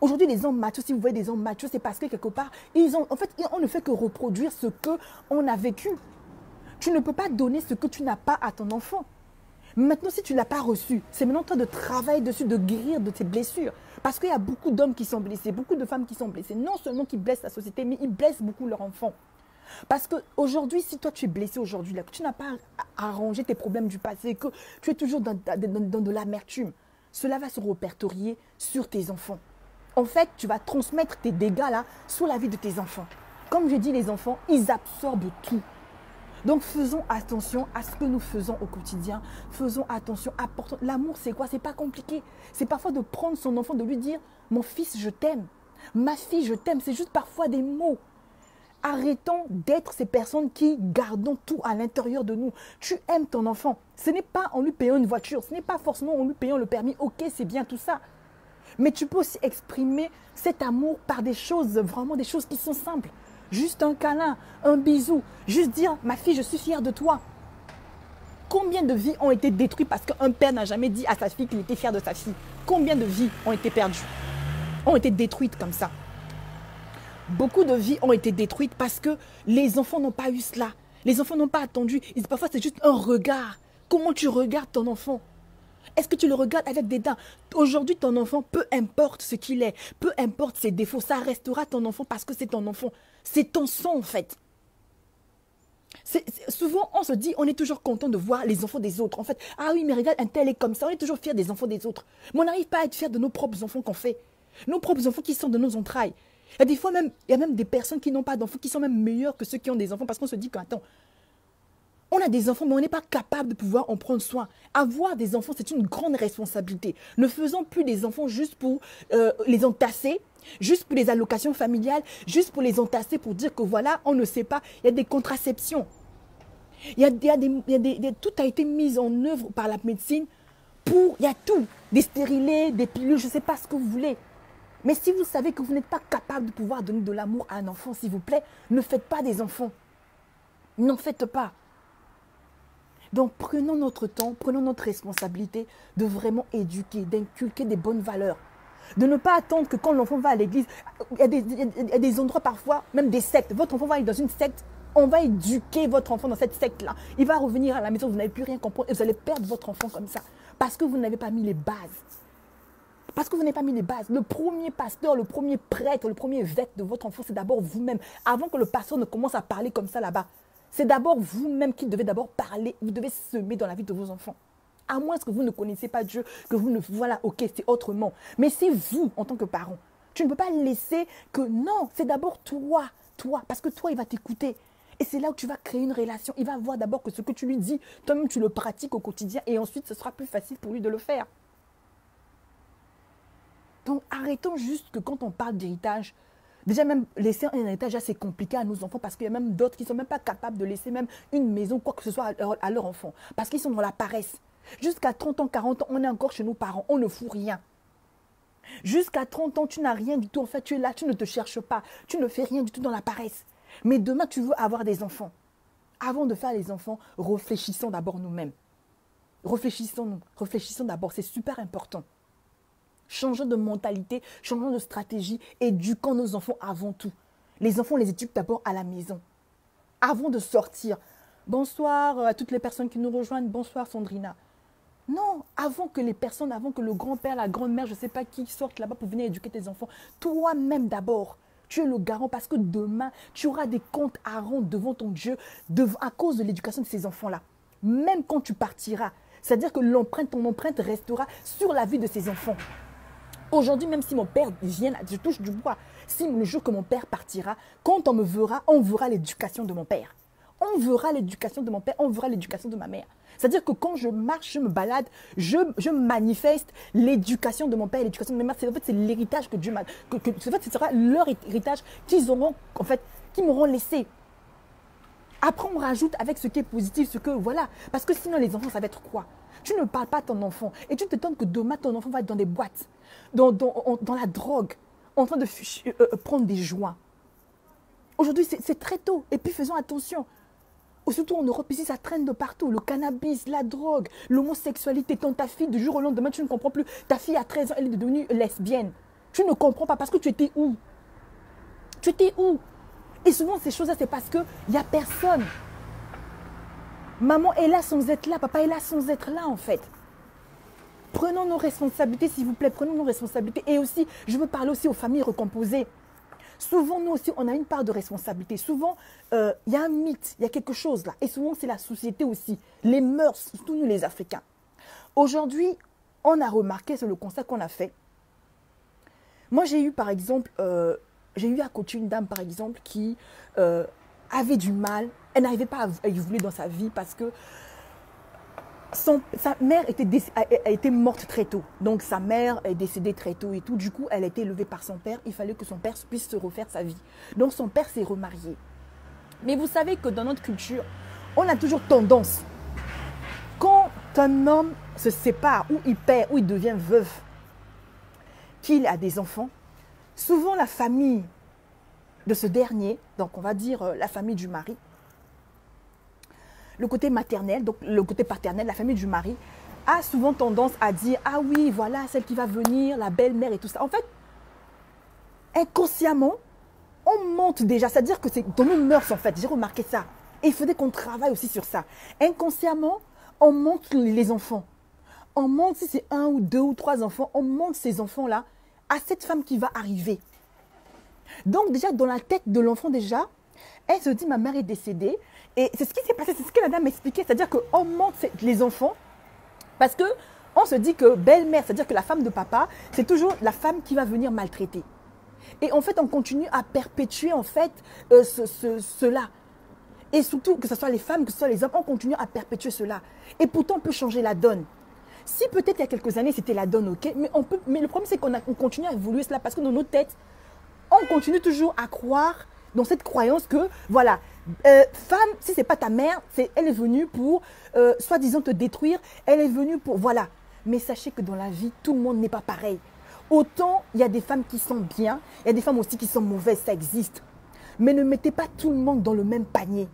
Aujourd'hui, les hommes machos, si vous voyez des hommes machos, c'est parce que quelque part, on ne fait que reproduire ce qu'on a vécu. Tu ne peux pas donner ce que tu n'as pas à ton enfant. Maintenant, si tu ne l'as pas reçu, c'est maintenant toi de travailler dessus, de guérir de tes blessures. Parce qu'il y a beaucoup d'hommes qui sont blessés, beaucoup de femmes qui sont blessées. Non seulement qui blessent la société, mais ils blessent beaucoup leurs enfants. Parce qu'aujourd'hui, si toi tu es blessé aujourd'hui, que tu n'as pas arrangé tes problèmes du passé, que tu es toujours dans de l'amertume, cela va se répertorier sur tes enfants. En fait, tu vas transmettre tes dégâts là sur la vie de tes enfants. Comme je dis, les enfants, ils absorbent tout. Donc faisons attention à ce que nous faisons au quotidien. Faisons attention, apportons. L'amour, c'est quoi? C'est pas compliqué. C'est parfois de prendre son enfant, de lui dire, mon fils, je t'aime. Ma fille, je t'aime. C'est juste parfois des mots. Arrêtons d'être ces personnes qui gardons tout à l'intérieur de nous. Tu aimes ton enfant. Ce n'est pas en lui payant une voiture. Ce n'est pas forcément en lui payant le permis. Ok, c'est bien tout ça. Mais tu peux aussi exprimer cet amour par des choses, vraiment des choses qui sont simples. Juste un câlin, un bisou. Juste dire, ma fille, je suis fière de toi. Combien de vies ont été détruites parce qu'un père n'a jamais dit à sa fille qu'il était fier de sa fille? Combien de vies ont été perdues? Ont été détruites comme ça? Beaucoup de vies ont été détruites parce que les enfants n'ont pas eu cela. Les enfants n'ont pas attendu. Et parfois, c'est juste un regard. Comment tu regardes ton enfant? Est-ce que tu le regardes avec dédain? Aujourd'hui, ton enfant, peu importe ce qu'il est, peu importe ses défauts, ça restera ton enfant parce que c'est ton enfant. C'est ton sang, en fait. Souvent, on se dit, on est toujours content de voir les enfants des autres. En fait, ah oui, mais regarde, un tel est comme ça. On est toujours fiers des enfants des autres. Mais on n'arrive pas à être fiers de nos propres enfants qu'on fait. Nos propres enfants qui sont de nos entrailles. Il y a des fois même, il y a même des personnes qui n'ont pas d'enfants, qui sont même meilleures que ceux qui ont des enfants parce qu'on se dit qu'attends, on a des enfants, mais on n'est pas capable de pouvoir en prendre soin. Avoir des enfants, c'est une grande responsabilité. Ne faisons plus des enfants juste pour les entasser, juste pour les allocations familiales, juste pour les entasser, pour dire que voilà, on ne sait pas, il y a des contraceptions. Tout a été mis en œuvre par la médecine pour, il y a tout, des stérilés, des pilules, je ne sais pas ce que vous voulez. Mais si vous savez que vous n'êtes pas capable de pouvoir donner de l'amour à un enfant, s'il vous plaît, ne faites pas des enfants. N'en faites pas. Donc, prenons notre temps, prenons notre responsabilité de vraiment éduquer, d'inculquer des bonnes valeurs. De ne pas attendre que quand l'enfant va à l'église, il y a des endroits parfois, même des sectes. Votre enfant va aller dans une secte, on va éduquer votre enfant dans cette secte-là. Il va revenir à la maison, vous n'allez plus rien comprendre et vous allez perdre votre enfant comme ça. Parce que vous n'avez pas mis les bases. Parce que vous n'avez pas mis les bases. Le premier pasteur, le premier prêtre, le premier évêque de votre enfant, c'est d'abord vous-même. Avant que le pasteur ne commence à parler comme ça là-bas. C'est d'abord vous-même qui devez d'abord parler. Vous devez semer dans la vie de vos enfants. À moins que vous ne connaissez pas Dieu, que vous ne... Voilà, ok, c'est autrement. Mais c'est vous, en tant que parent. Tu ne peux pas laisser que... Non, c'est d'abord toi. Parce que toi, il va t'écouter. Et c'est là où tu vas créer une relation. Il va voir d'abord que ce que tu lui dis, toi-même, tu le pratiques au quotidien. Et ensuite, ce sera plus facile pour lui de le faire. Donc, arrêtons juste que quand on parle d'héritage, déjà même laisser un héritage assez compliqué à nos enfants parce qu'il y a même d'autres qui ne sont même pas capables de laisser même une maison, quoi que ce soit à leur enfant. Parce qu'ils sont dans la paresse. Jusqu'à 30 ans, 40 ans, on est encore chez nos parents, on ne fout rien. Jusqu'à 30 ans, tu n'as rien du tout. En fait, tu es là, tu ne te cherches pas. Tu ne fais rien du tout dans la paresse. Mais demain, tu veux avoir des enfants. Avant de faire les enfants, réfléchissons d'abord nous-mêmes. Réfléchissons d'abord, c'est super important. Changeons de mentalité, changeons de stratégie, éduquons nos enfants avant tout. Les enfants, on les éduque d'abord à la maison. Avant de sortir. Bonsoir à toutes les personnes qui nous rejoignent. Bonsoir Sandrina. Non, avant que les personnes, avant que le grand-père, la grand-mère, je ne sais pas qui sortent là-bas pour venir éduquer tes enfants. Toi-même d'abord. Tu es le garant parce que demain, tu auras des comptes à rendre devant ton Dieu à cause de l'éducation de ces enfants-là. Même quand tu partiras. C'est-à-dire que ton empreinte restera sur la vie de ces enfants. Aujourd'hui, même si mon père vient, je touche du bois, si le jour que mon père partira, quand on me verra, on verra l'éducation de mon père. On verra l'éducation de mon père, on verra l'éducation de ma mère. C'est-à-dire que quand je marche, je me balade, je manifeste l'éducation de mon père et l'éducation de ma mère. En fait, c'est l'héritage que Dieu m'a... En fait, ce sera leur héritage qu'ils auront, en fait, qu'ils m'auront laissé. Après, on rajoute avec ce qui est positif, ce que, voilà. Parce que sinon, les enfants, ça va être quoi? Tu ne parles pas à ton enfant et tu te donnes que demain, ton enfant va être dans des boîtes, dans la drogue, en train de prendre des joints. Aujourd'hui, c'est très tôt. Et puis, faisons attention. Surtout en Europe, ici, ça traîne de partout. Le cannabis, la drogue, l'homosexualité. Quand ta fille, du jour au lendemain, tu ne comprends plus. Ta fille à 13 ans, elle est devenue lesbienne. Tu ne comprends pas parce que tu étais où? Tu étais où? Et souvent, ces choses-là, c'est parce qu'il n'y a personne. Maman est là sans être là. Papa est là sans être là, en fait. Prenons nos responsabilités, s'il vous plaît. Prenons nos responsabilités. Et aussi, je veux parler aussi aux familles recomposées. Souvent, nous aussi, on a une part de responsabilité. Souvent, il y a un mythe, il y a quelque chose là. Et souvent, c'est la société aussi. Les mœurs, surtout nous les Africains. Aujourd'hui, on a remarqué, c'est le constat qu'on a fait. Moi, j'ai eu, par exemple, j'ai eu à côté une dame, par exemple, qui avait du mal Elle n'arrivait pas à évoluer dans sa vie parce que sa mère a été morte très tôt. Donc sa mère est décédée très tôt et tout. Du coup, elle a été élevée par son père. Il fallait que son père puisse se refaire sa vie. Donc son père s'est remarié. Mais vous savez que dans notre culture, on a toujours tendance, quand un homme se sépare, ou il perd, ou il devient veuf, qu'il a des enfants, souvent la famille de ce dernier, donc on va dire la famille du mari, le côté maternel, donc le côté paternel, la famille du mari, a souvent tendance à dire « Ah oui, voilà, celle qui va venir, la belle-mère et tout ça ». En fait, inconsciemment, on monte déjà, c'est-à-dire que c'est dans nos mœurs en fait, j'ai remarqué ça. Et il faudrait qu'on travaille aussi sur ça. Inconsciemment, on monte les enfants. On monte, si c'est 1 ou 2 ou 3 enfants, on monte ces enfants-là à cette femme qui va arriver. Donc déjà, dans la tête de l'enfant déjà, elle se dit « Ma mère est décédée ». Et c'est ce qui s'est passé, c'est ce que la dame m'expliquait, c'est-à-dire qu'on monte les enfants parce qu'on se dit que belle-mère, c'est-à-dire que la femme de papa, c'est toujours la femme qui va venir maltraiter. Et en fait, on continue à perpétuer en fait cela. Et surtout, que ce soit les femmes, que ce soit les hommes, on continue à perpétuer cela. Et pourtant, on peut changer la donne. Si peut-être il y a quelques années, c'était la donne, ok, mais le problème, c'est qu'on continue à évoluer cela parce que dans nos têtes, on continue toujours à croire dans cette croyance que, voilà, femme, si ce n'est pas ta mère, elle est venue pour, soi-disant, te détruire, elle est venue pour, voilà. Mais sachez que dans la vie, tout le monde n'est pas pareil. Autant, il y a des femmes qui sont bien, il y a des femmes aussi qui sont mauvaises, ça existe. Mais ne mettez pas tout le monde dans le même panier.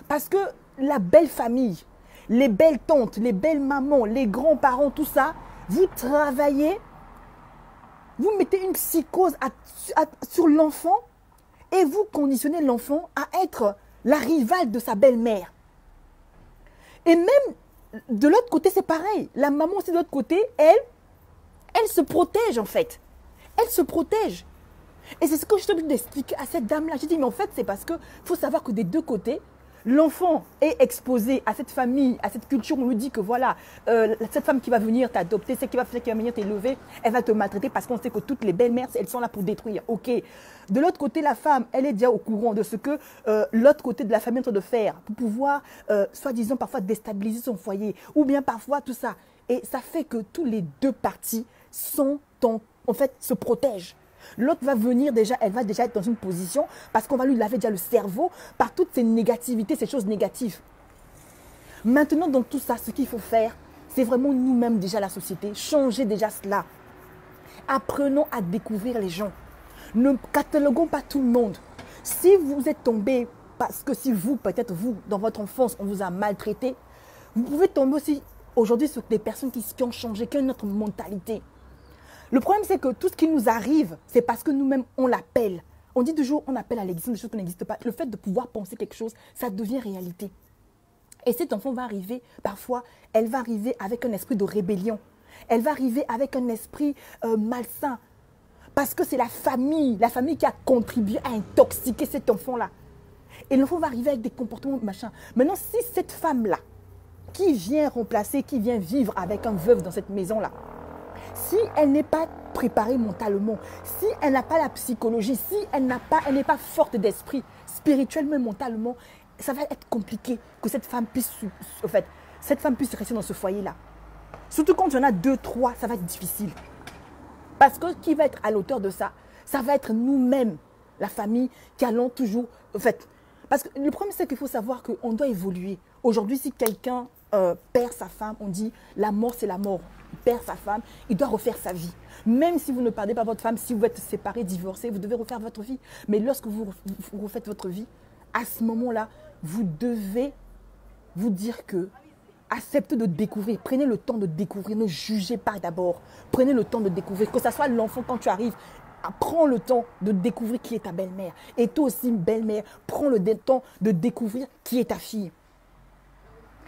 Parce que la belle famille, les belles tantes, les belles mamans, les grands-parents, tout ça, vous travaillez, vous mettez une psychose sur l'enfant et vous conditionnez l'enfant à être la rivale de sa belle-mère. Et même de l'autre côté, c'est pareil. La maman aussi de l'autre côté, elle se protège en fait. Elle se protège. Et c'est ce que je suis obligée d'expliquer à cette dame-là. J'ai dit, mais en fait, c'est parce qu'il faut savoir que des deux côtés, l'enfant est exposé à cette famille, à cette culture. On lui dit que voilà, cette femme qui va venir t'adopter, celle qui va venir t'élever, elle va te maltraiter parce qu'on sait que toutes les belles-mères, elles sont là pour détruire. Ok. De l'autre côté, la femme, elle est déjà au courant de ce que l'autre côté de la famille est en train de faire pour pouvoir, soi-disant, parfois déstabiliser son foyer ou bien parfois tout ça. Et ça fait que tous les deux parties en fait, se protègent. L'autre va venir déjà, elle va déjà être dans une position parce qu'on va lui laver déjà le cerveau par toutes ces négativités, ces choses négatives. Maintenant, dans tout ça, ce qu'il faut faire, c'est vraiment nous-mêmes déjà la société, changer déjà cela. Apprenons à découvrir les gens. Ne cataloguons pas tout le monde. Si vous êtes tombé, parce que si vous, peut-être vous, dans votre enfance, on vous a maltraité, vous pouvez tomber aussi aujourd'hui sur des personnes qui ont changé, qui ont notre mentalité. Le problème, c'est que tout ce qui nous arrive, c'est parce que nous-mêmes, on l'appelle. On dit toujours, on appelle à l'existence des choses qui n'existent pas. Le fait de pouvoir penser quelque chose, ça devient réalité. Et cet enfant va arriver, parfois, elle va arriver avec un esprit de rébellion. Elle va arriver avec un esprit malsain. Parce que c'est la famille qui a contribué à intoxiquer cet enfant-là. Et l'enfant va arriver avec des comportements machin. Maintenant, si cette femme-là, qui vient remplacer, qui vient vivre avec un veuf dans cette maison-là, si elle n'est pas préparée mentalement, si elle n'a pas la psychologie, si elle n'est pas forte d'esprit, spirituellement, mentalement, ça va être compliqué que cette femme puisse rester dans ce foyer-là. Surtout quand il y en a 2, 3, ça va être difficile. Parce que qui va être à l'auteur de ça? Ça va être nous-mêmes, la famille, qui allons toujours... parce que le problème, c'est qu'il faut savoir qu'on doit évoluer. Aujourd'hui, si quelqu'un perd sa femme, on dit la mort, c'est la mort. Il perd sa femme, il doit refaire sa vie. Même si vous ne perdez pas votre femme, si vous êtes séparés, divorcés, vous devez refaire votre vie. Mais lorsque vous refaites votre vie, à ce moment-là, vous devez vous dire que acceptez de découvrir, prenez le temps de découvrir, ne jugez pas d'abord. Prenez le temps de découvrir, que ce soit l'enfant quand tu arrives, prends le temps de découvrir qui est ta belle-mère. Et toi aussi, belle-mère, prends le temps de découvrir qui est ta fille.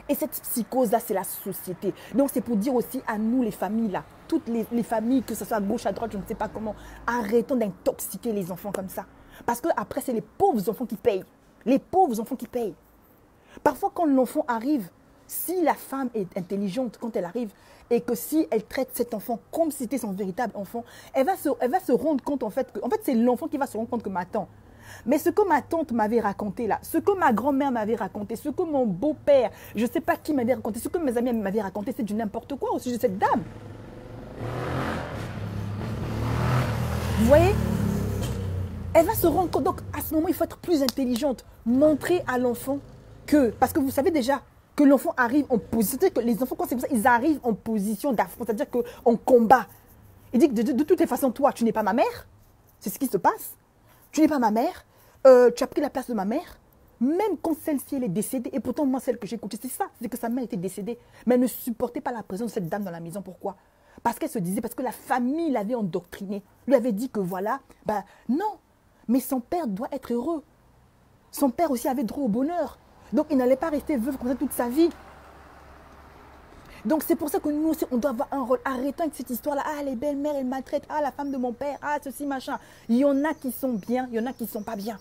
Et cette psychose-là, c'est la société. Donc, c'est pour dire aussi à nous, les familles, là, toutes les familles, que ce soit à gauche, à droite, je ne sais pas comment, arrêtons d'intoxiquer les enfants comme ça. Parce qu'après, c'est les pauvres enfants qui payent. Les pauvres enfants qui payent. Parfois, quand l'enfant arrive, si la femme est intelligente, quand elle arrive, et que si elle traite cet enfant comme si c'était son véritable enfant, elle va se rendre compte, en fait, c'est l'enfant qui va se rendre compte que, mais attends, Mais ce que ma tante m'avait raconté là, ce que ma grand-mère m'avait raconté, ce que mon beau-père, je ne sais pas qui m'avait raconté, ce que mes amis m'avaient raconté, c'est du n'importe quoi au sujet de cette dame. Vous voyez? Elle va se rendre compte. Donc, à ce moment, il faut être plus intelligente. Montrer à l'enfant que... Parce que vous savez déjà que l'enfant arrive en position... C'est-à-dire que les enfants, quand c'est comme ça, ils arrivent en position d'affront. C'est-à-dire qu'on combat. Il dit que de toutes les façons, toi, tu n'es pas ma mère. C'est ce qui se passe. Tu n'es pas ma mère. Tu as pris la place de ma mère. Même quand celle-ci, elle est décédée. Et pourtant, moi, celle que j'ai écoutée, c'est ça. C'est que sa mère était décédée. Mais elle ne supportait pas la présence de cette dame dans la maison. Pourquoi? Parce qu'elle se disait... Parce que la famille l'avait endoctrinée. Lui avait dit que voilà... Ben, non. Mais son père doit être heureux. Son père aussi avait droit au bonheur. Donc, il n'allait pas rester veuf comme ça toute sa vie. Donc, c'est pour ça que nous aussi, on doit avoir un rôle. Arrêtons avec cette histoire-là. Ah, les belles-mères, elles maltraitent. Ah, la femme de mon père. Ah, ceci, machin. Il y en a qui sont bien, il y en a qui ne sont pas bien.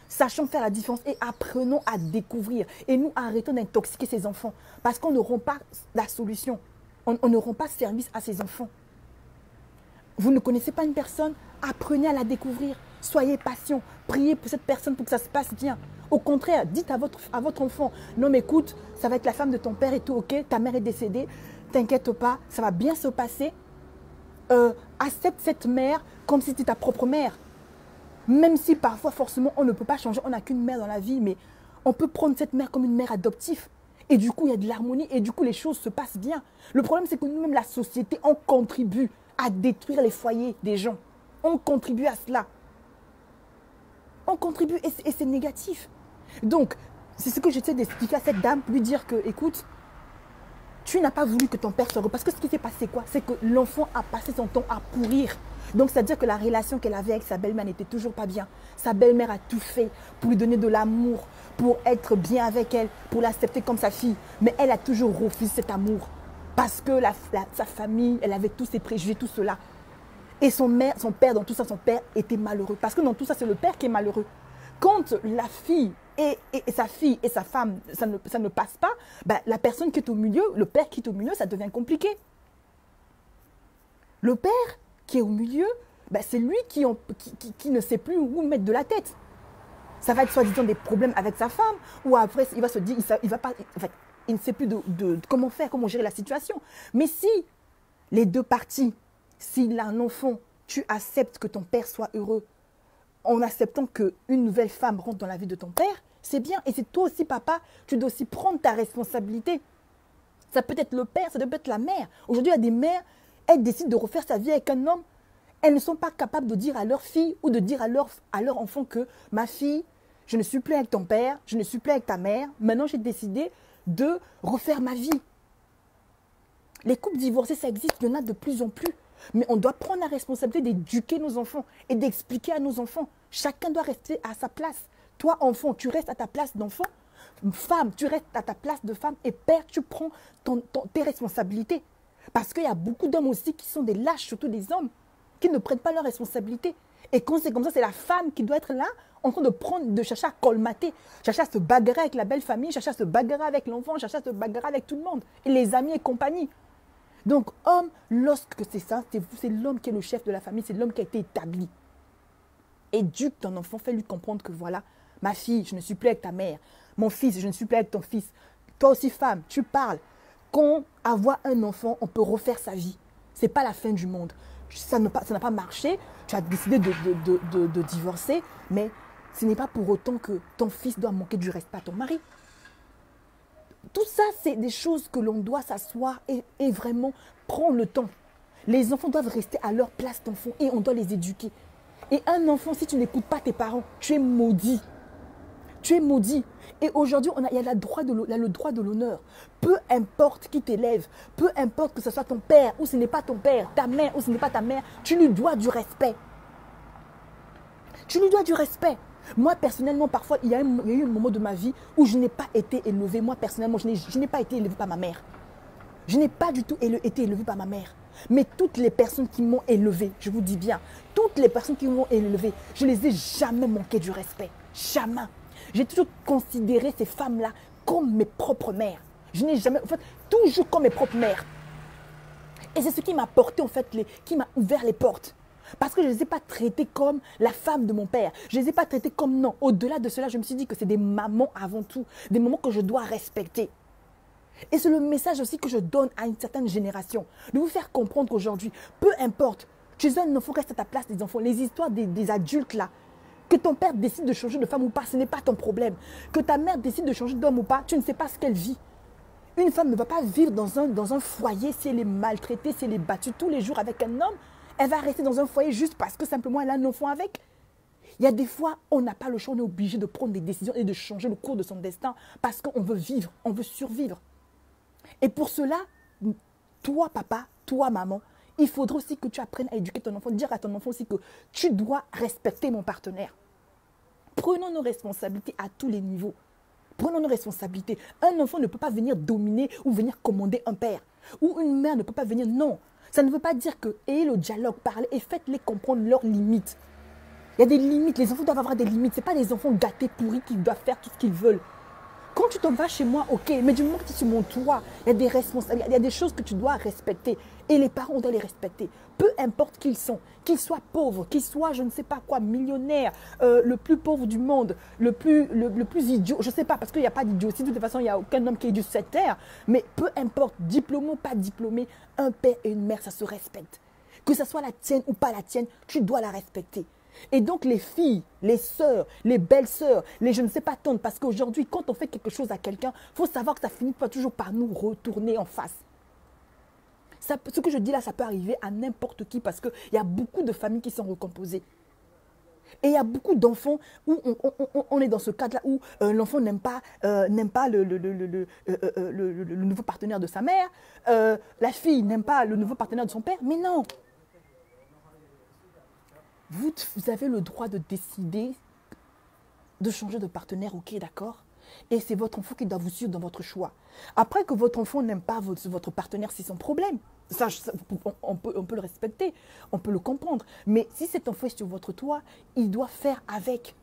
Sachons faire la différence et apprenons à découvrir. Et nous, arrêtons d'intoxiquer ces enfants. Parce qu'on ne rend pas la solution. On ne rend pas service à ces enfants. Vous ne connaissez pas une personne, apprenez à la découvrir. Soyez patient, priez pour cette personne pour que ça se passe bien. Au contraire, dites à votre enfant, non mais écoute, ça va être la femme de ton père et tout, ok, ta mère est décédée, t'inquiète pas, ça va bien se passer. Accepte cette mère comme si c'était ta propre mère. Même si parfois, forcément, on ne peut pas changer, on n'a qu'une mère dans la vie, mais on peut prendre cette mère comme une mère adoptive. Et du coup, il y a de l'harmonie et du coup, les choses se passent bien. Le problème, c'est que nous-mêmes, la société, on contribue à détruire les foyers des gens. On contribue à cela. On contribue et c'est négatif. Donc, c'est ce que j'essaie d'expliquer à cette dame, lui dire que, écoute, tu n'as pas voulu que ton père soit heureux. Parce que ce qui s'est passé, quoi, c'est que l'enfant a passé son temps à pourrir. Donc, c'est-à-dire que la relation qu'elle avait avec sa belle-mère n'était toujours pas bien. Sa belle-mère a tout fait pour lui donner de l'amour, pour être bien avec elle, pour l'accepter comme sa fille. Mais elle a toujours refusé cet amour. Parce que sa famille, elle avait tous ses préjugés, tout cela. Et son père, dans tout ça, son père était malheureux. Parce que dans tout ça, c'est le père qui est malheureux. Quand la fille et sa fille et sa femme, ça ne passe pas, ben, la personne qui est au milieu, le père qui est au milieu, ça devient compliqué. Le père qui est au milieu, ben, c'est lui qui ne sait plus où mettre de la tête. Ça va être soi-disant des problèmes avec sa femme, ou après, il va se dire, il ne sait plus comment faire, comment gérer la situation. Mais si les deux parties, s'il a un enfant, tu acceptes que ton père soit heureux, en acceptant qu'une nouvelle femme rentre dans la vie de ton père, c'est bien. Et c'est toi aussi, papa, tu dois aussi prendre ta responsabilité. Ça peut être le père, ça peut être la mère. Aujourd'hui, il y a des mères, elles décident de refaire sa vie avec un homme. Elles ne sont pas capables de dire à leur fille ou de dire à leur enfant que ma fille, je ne suis plus avec ton père, je ne suis plus avec ta mère. Maintenant, j'ai décidé de refaire ma vie. Les couples divorcés, ça existe, il y en a de plus en plus. Mais on doit prendre la responsabilité d'éduquer nos enfants et d'expliquer à nos enfants. Chacun doit rester à sa place. Toi, enfant, tu restes à ta place d'enfant. Femme, tu restes à ta place de femme. Et père, tu prends tes responsabilités. Parce qu'il y a beaucoup d'hommes aussi qui sont des lâches, surtout des hommes, qui ne prennent pas leurs responsabilités. Et quand c'est comme ça, c'est la femme qui doit être là, en train de chercher à colmater, chercher à se bagarrer avec la belle famille, chercher à se bagarrer avec l'enfant, chercher à se bagarrer avec tout le monde. Et les amis et compagnie. Donc, homme, lorsque c'est ça, c'est l'homme qui est le chef de la famille, c'est l'homme qui a été établi. Éduque ton enfant, fais-lui comprendre que voilà, ma fille, je ne suis plus avec ta mère. Mon fils, je ne suis plus avec ton fils. Toi aussi, femme, tu parles. Quand avoir un enfant, on peut refaire sa vie. Ce n'est pas la fin du monde. Ça n'a pas marché, tu as décidé de divorcer, mais ce n'est pas pour autant que ton fils doit manquer du respect à ton mari. Tout ça, c'est des choses que l'on doit s'asseoir et vraiment prendre le temps. Les enfants doivent rester à leur place d'enfant et on doit les éduquer. Et un enfant, si tu n'écoutes pas tes parents, tu es maudit. Tu es maudit. Et aujourd'hui, il y a le droit de l'honneur. Peu importe qui t'élève, peu importe que ce soit ton père ou ce n'est pas ton père, ta mère ou ce n'est pas ta mère, tu lui dois du respect. Tu lui dois du respect. Moi, personnellement, parfois, il y a eu un moment de ma vie où je n'ai pas été élevée. Moi, personnellement, je n'ai pas été élevée par ma mère. Je n'ai pas du tout été élevée par ma mère. Mais toutes les personnes qui m'ont élevée, je vous dis bien, toutes les personnes qui m'ont élevée, je ne les ai jamais manqué du respect. Jamais. J'ai toujours considéré ces femmes-là comme mes propres mères. Je n'ai jamais, en fait, toujours comme mes propres mères. Et c'est ce qui m'a porté, en fait, qui m'a ouvert les portes. Parce que je ne les ai pas traités comme la femme de mon père. Je ne les ai pas traités comme non. Au-delà de cela, je me suis dit que c'est des mamans avant tout. Des mamans que je dois respecter. Et c'est le message aussi que je donne à une certaine génération. De vous faire comprendre qu'aujourd'hui, peu importe, tu es un enfant, reste à ta place des enfants. Les histoires des adultes là, que ton père décide de changer de femme ou pas, ce n'est pas ton problème. Que ta mère décide de changer d'homme ou pas, tu ne sais pas ce qu'elle vit. Une femme ne va pas vivre dans un foyer si elle est maltraitée, si elle est battue tous les jours avec un homme. Elle va rester dans un foyer juste parce que simplement elle a un enfant avec. Il y a des fois, on n'a pas le choix, on est obligé de prendre des décisions et de changer le cours de son destin parce qu'on veut vivre, on veut survivre. Et pour cela, toi papa, toi maman, il faudra aussi que tu apprennes à éduquer ton enfant, dire à ton enfant aussi que tu dois respecter mon partenaire. Prenons nos responsabilités à tous les niveaux. Prenons nos responsabilités. Un enfant ne peut pas venir dominer ou venir commander un père. Ou une mère ne peut pas venir, non. Ça ne veut pas dire que ayez le dialogue, parlez et faites-les comprendre leurs limites. Il y a des limites, les enfants doivent avoir des limites. Ce n'est pas des enfants gâtés, pourris qui doivent faire tout ce qu'ils veulent. Quand tu t'en vas chez moi, ok, mais du moment que tu es sur mon toit, il y a des responsabilités, il y a des choses que tu dois respecter. Et les parents doivent les respecter. Peu importe qui ils sont, qu'ils soient pauvres, qu'ils soient, je ne sais pas quoi, millionnaires, le plus pauvre du monde, le plus idiot, je ne sais pas, parce qu'il n'y a pas d'idiotie, de toute façon, il n'y a aucun homme qui est idiot sur cette terre. Mais peu importe, diplômé ou pas diplômé, un père et une mère, ça se respecte. Que ce soit la tienne ou pas la tienne, tu dois la respecter. Et donc les filles, les sœurs, les belles-sœurs, les je ne sais pas tantes, parce qu'aujourd'hui, quand on fait quelque chose à quelqu'un, il faut savoir que ça finit pas toujours par nous retourner en face. Ça, ce que je dis là, ça peut arriver à n'importe qui, parce qu'il y a beaucoup de familles qui sont recomposées. Et il y a beaucoup d'enfants où on est dans ce cadre-là, où l'enfant n'aime pas le nouveau partenaire de sa mère, la fille n'aime pas le nouveau partenaire de son père, mais non. Vous avez le droit de décider de changer de partenaire, ok, d'accord? Et c'est votre enfant qui doit vous suivre dans votre choix. Après que votre enfant n'aime pas votre partenaire, c'est son problème. Ça, on peut le respecter, on peut le comprendre. Mais si cet enfant est sur votre toit, il doit faire avec.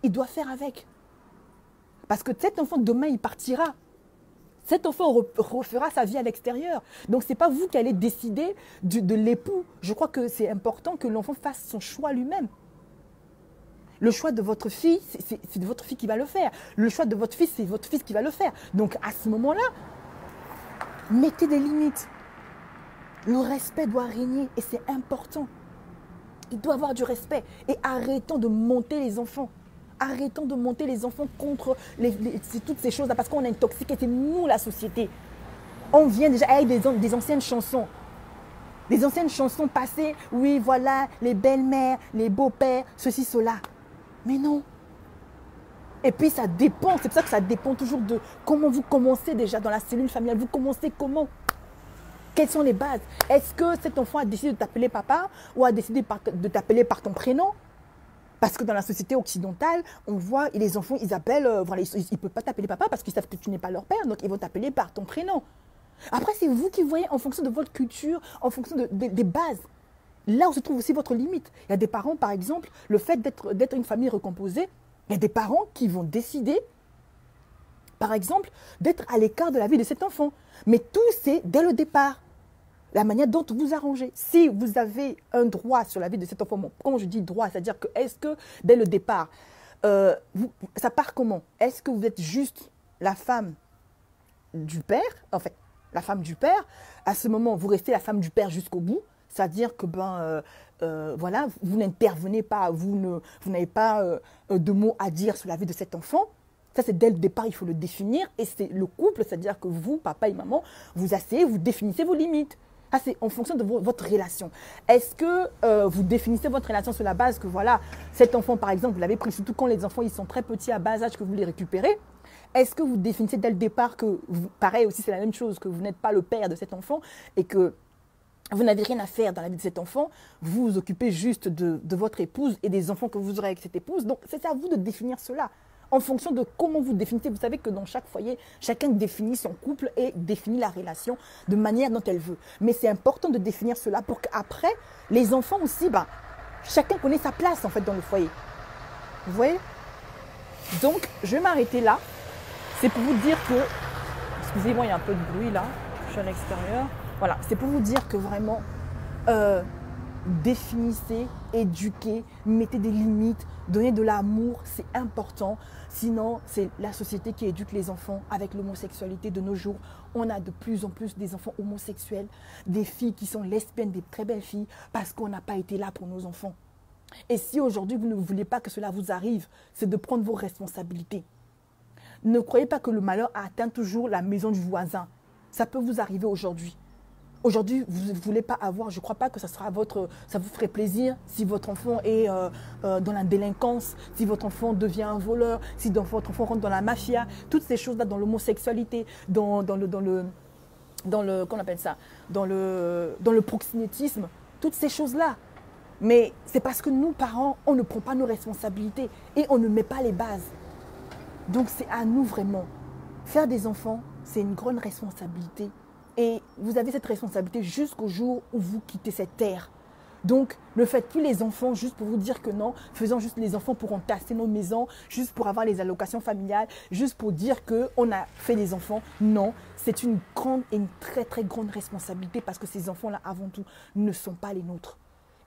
Il doit faire avec. Parce que cet enfant, demain, il partira. Cet enfant refera sa vie à l'extérieur. Donc, ce n'est pas vous qui allez décider de l'époux. Je crois que c'est important que l'enfant fasse son choix lui-même. Le choix de votre fille, c'est votre fille qui va le faire. Le choix de votre fils, c'est votre fils qui va le faire. Donc, à ce moment-là, mettez des limites. Le respect doit régner et c'est important. Il doit y avoir du respect. Et arrêtons de monter les enfants. Arrêtons de monter les enfants contre toutes ces choses-là parce qu'on est intoxiqué, c'est nous la société. On vient déjà avec des anciennes chansons. Des anciennes chansons passées, oui, voilà, les belles-mères, les beaux-pères, ceci, cela. Mais non. Et puis ça dépend, c'est pour ça que ça dépend toujours de comment vous commencez déjà dans la cellule familiale. Vous commencez comment? Quelles sont les bases? Est-ce que cet enfant a décidé de t'appeler papa ou a décidé de t'appeler par ton prénom? Parce que dans la société occidentale, on voit, et les enfants, ils appellent, voilà, ils ne peuvent pas t'appeler papa parce qu'ils savent que tu n'es pas leur père, donc ils vont t'appeler par ton prénom. Après, c'est vous qui voyez en fonction de votre culture, en fonction des bases. Là où se trouve aussi votre limite. Il y a des parents, par exemple, le fait d'être une famille recomposée, il y a des parents qui vont décider, par exemple, d'être à l'écart de la vie de cet enfant. Mais tout, c'est dès le départ. La manière dont vous arrangez. Si vous avez un droit sur la vie de cet enfant, bon, quand je dis droit, c'est-à-dire que est-ce que dès le départ, ça part comment? Est-ce que vous êtes juste la femme du père? En fait, la femme du père, à ce moment, vous restez la femme du père jusqu'au bout. C'est-à-dire que voilà, vous n'intervenez pas, vous n'avez pas de mots à dire sur la vie de cet enfant. Ça, c'est dès le départ, il faut le définir. Et c'est le couple, c'est-à-dire que vous, papa et maman, vous asseyez, vous définissez vos limites. Ah, c'est en fonction de votre relation. Est-ce que vous définissez votre relation sur la base que voilà, cet enfant, par exemple, vous l'avez pris, surtout quand les enfants ils sont très petits à bas âge que vous les récupérez. Est-ce que vous définissez dès le départ que, pareil aussi, c'est la même chose, que vous n'êtes pas le père de cet enfant et que vous n'avez rien à faire dans la vie de cet enfant, vous vous occupez juste de votre épouse et des enfants que vous aurez avec cette épouse. Donc, c'est à vous de définir cela. En fonction de comment vous définissez, vous savez que dans chaque foyer, chacun définit son couple et définit la relation de manière dont elle veut. Mais c'est important de définir cela pour qu'après, les enfants aussi, chacun connaît sa place en fait dans le foyer. Vous voyez? Donc, je vais m'arrêter là. C'est pour vous dire que, excusez-moi, il y a un peu de bruit là, je suis à l'extérieur. Voilà, c'est pour vous dire que vraiment, définissez, éduquez, mettez des limites, donnez de l'amour, c'est important. Sinon, c'est la société qui éduque les enfants avec l'homosexualité de nos jours. On a de plus en plus des enfants homosexuels, des filles qui sont lesbiennes, des très belles filles, parce qu'on n'a pas été là pour nos enfants. Et si aujourd'hui vous ne voulez pas que cela vous arrive, c'est de prendre vos responsabilités. Ne croyez pas que le malheur atteint toujours la maison du voisin. Ça peut vous arriver aujourd'hui. Aujourd'hui, vous ne voulez pas avoir, je ne crois pas que ça vous ferait plaisir si votre enfant est dans la délinquance, si votre enfant devient un voleur, si votre enfant rentre dans la mafia, toutes ces choses-là, dans l'homosexualité, dans le proxénétisme, toutes ces choses-là. Mais c'est parce que nous, parents, on ne prend pas nos responsabilités et on ne met pas les bases. Donc c'est à nous vraiment. Faire des enfants, c'est une grande responsabilité. Et vous avez cette responsabilité jusqu'au jour où vous quittez cette terre. Donc, ne faites plus les enfants juste pour vous dire que non, faisons juste les enfants pour entasser nos maisons, juste pour avoir les allocations familiales, juste pour dire qu'on a fait des enfants. Non, c'est une grande et une très très grande responsabilité parce que ces enfants-là, avant tout, ne sont pas les nôtres.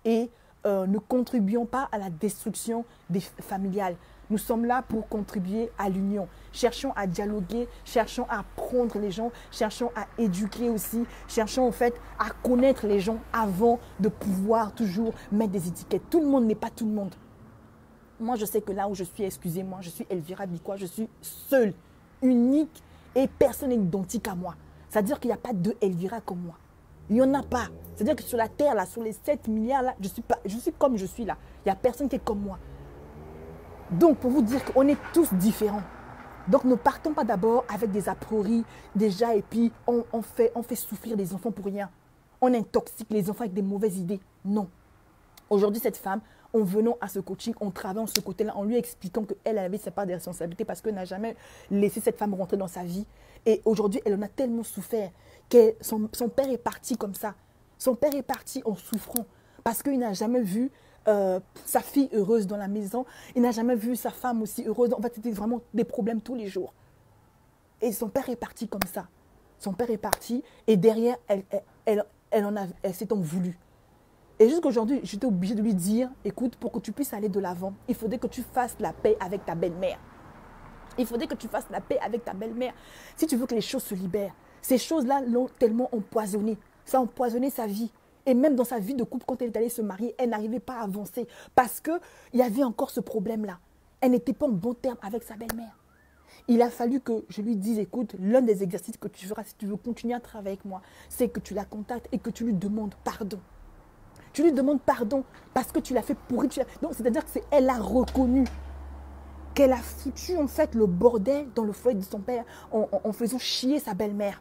Et ne contribuons pas à la destruction des familiales. Nous sommes là pour contribuer à l'union. Cherchons à dialoguer, cherchons à prendre les gens, cherchons à éduquer aussi, cherchons en fait à connaître les gens avant de pouvoir toujours mettre des étiquettes. Tout le monde n'est pas tout le monde. Moi, je sais que là où je suis, excusez-moi, je suis Elvira Bickois, je suis seule, unique et personne n'est identique à moi. C'est-à-dire qu'il n'y a pas deux Elvira comme moi. Il n'y en a pas. C'est-à-dire que sur la Terre, là, sur les 7 milliards, là, je suis comme je suis là. Il n'y a personne qui est comme moi. Donc, pour vous dire qu'on est tous différents. Donc, ne partons pas d'abord avec des a priori déjà et puis on fait souffrir les enfants pour rien. On intoxique les enfants avec des mauvaises idées. Non. Aujourd'hui, cette femme, en venant à ce coaching, on travaille ce côté-là, en lui expliquant qu'elle avait sa part de responsabilité parce qu'elle n'a jamais laissé cette femme rentrer dans sa vie. Et aujourd'hui, elle en a tellement souffert que son père est parti comme ça. Son père est parti en souffrant parce qu'il n'a jamais vu sa fille heureuse dans la maison. Il n'a jamais vu sa femme aussi heureuse. En fait, c'était vraiment des problèmes tous les jours. Et son père est parti comme ça. Son père est parti et derrière, elle s'est en voulu. Et jusqu'aujourd'hui, j'étais obligée de lui dire, écoute, pour que tu puisses aller de l'avant, il faudrait que tu fasses la paix avec ta belle-mère. Il faudrait que tu fasses la paix avec ta belle-mère. Si tu veux que les choses se libèrent. Ces choses-là l'ont tellement empoisonné. Ça a empoisonné sa vie. Et même dans sa vie de couple, quand elle est allée se marier, elle n'arrivait pas à avancer. Parce qu'il y avait encore ce problème-là. Elle n'était pas en bon terme avec sa belle-mère. Il a fallu que je lui dise, écoute, l'un des exercices que tu feras si tu veux continuer à travailler avec moi, c'est que tu la contactes et que tu lui demandes pardon. Tu lui demandes pardon parce que tu l'as fait pourrir. Donc, c'est-à-dire qu'elle a reconnu qu'elle a foutu en fait le bordel dans le foyer de son père en faisant chier sa belle-mère.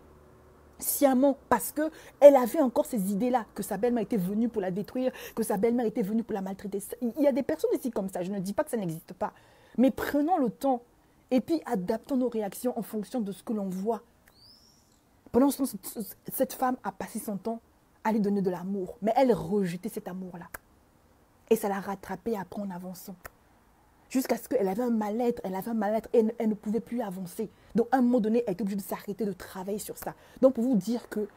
Sciemment, parce qu'elle avait encore ces idées-là, que sa belle-mère était venue pour la détruire, que sa belle-mère était venue pour la maltraiter. Il y a des personnes ici comme ça, je ne dis pas que ça n'existe pas. Mais prenons le temps et puis adaptons nos réactions en fonction de ce que l'on voit. Pendant ce temps, cette femme a passé son temps à lui donner de l'amour, mais elle rejetait cet amour-là. Et ça l'a rattrapée après en avançant. Jusqu'à ce qu'elle avait un mal-être, et elle ne pouvait plus avancer. Donc, à un moment donné, elle était obligée de s'arrêter, de travailler sur ça. Donc, pour vous dire que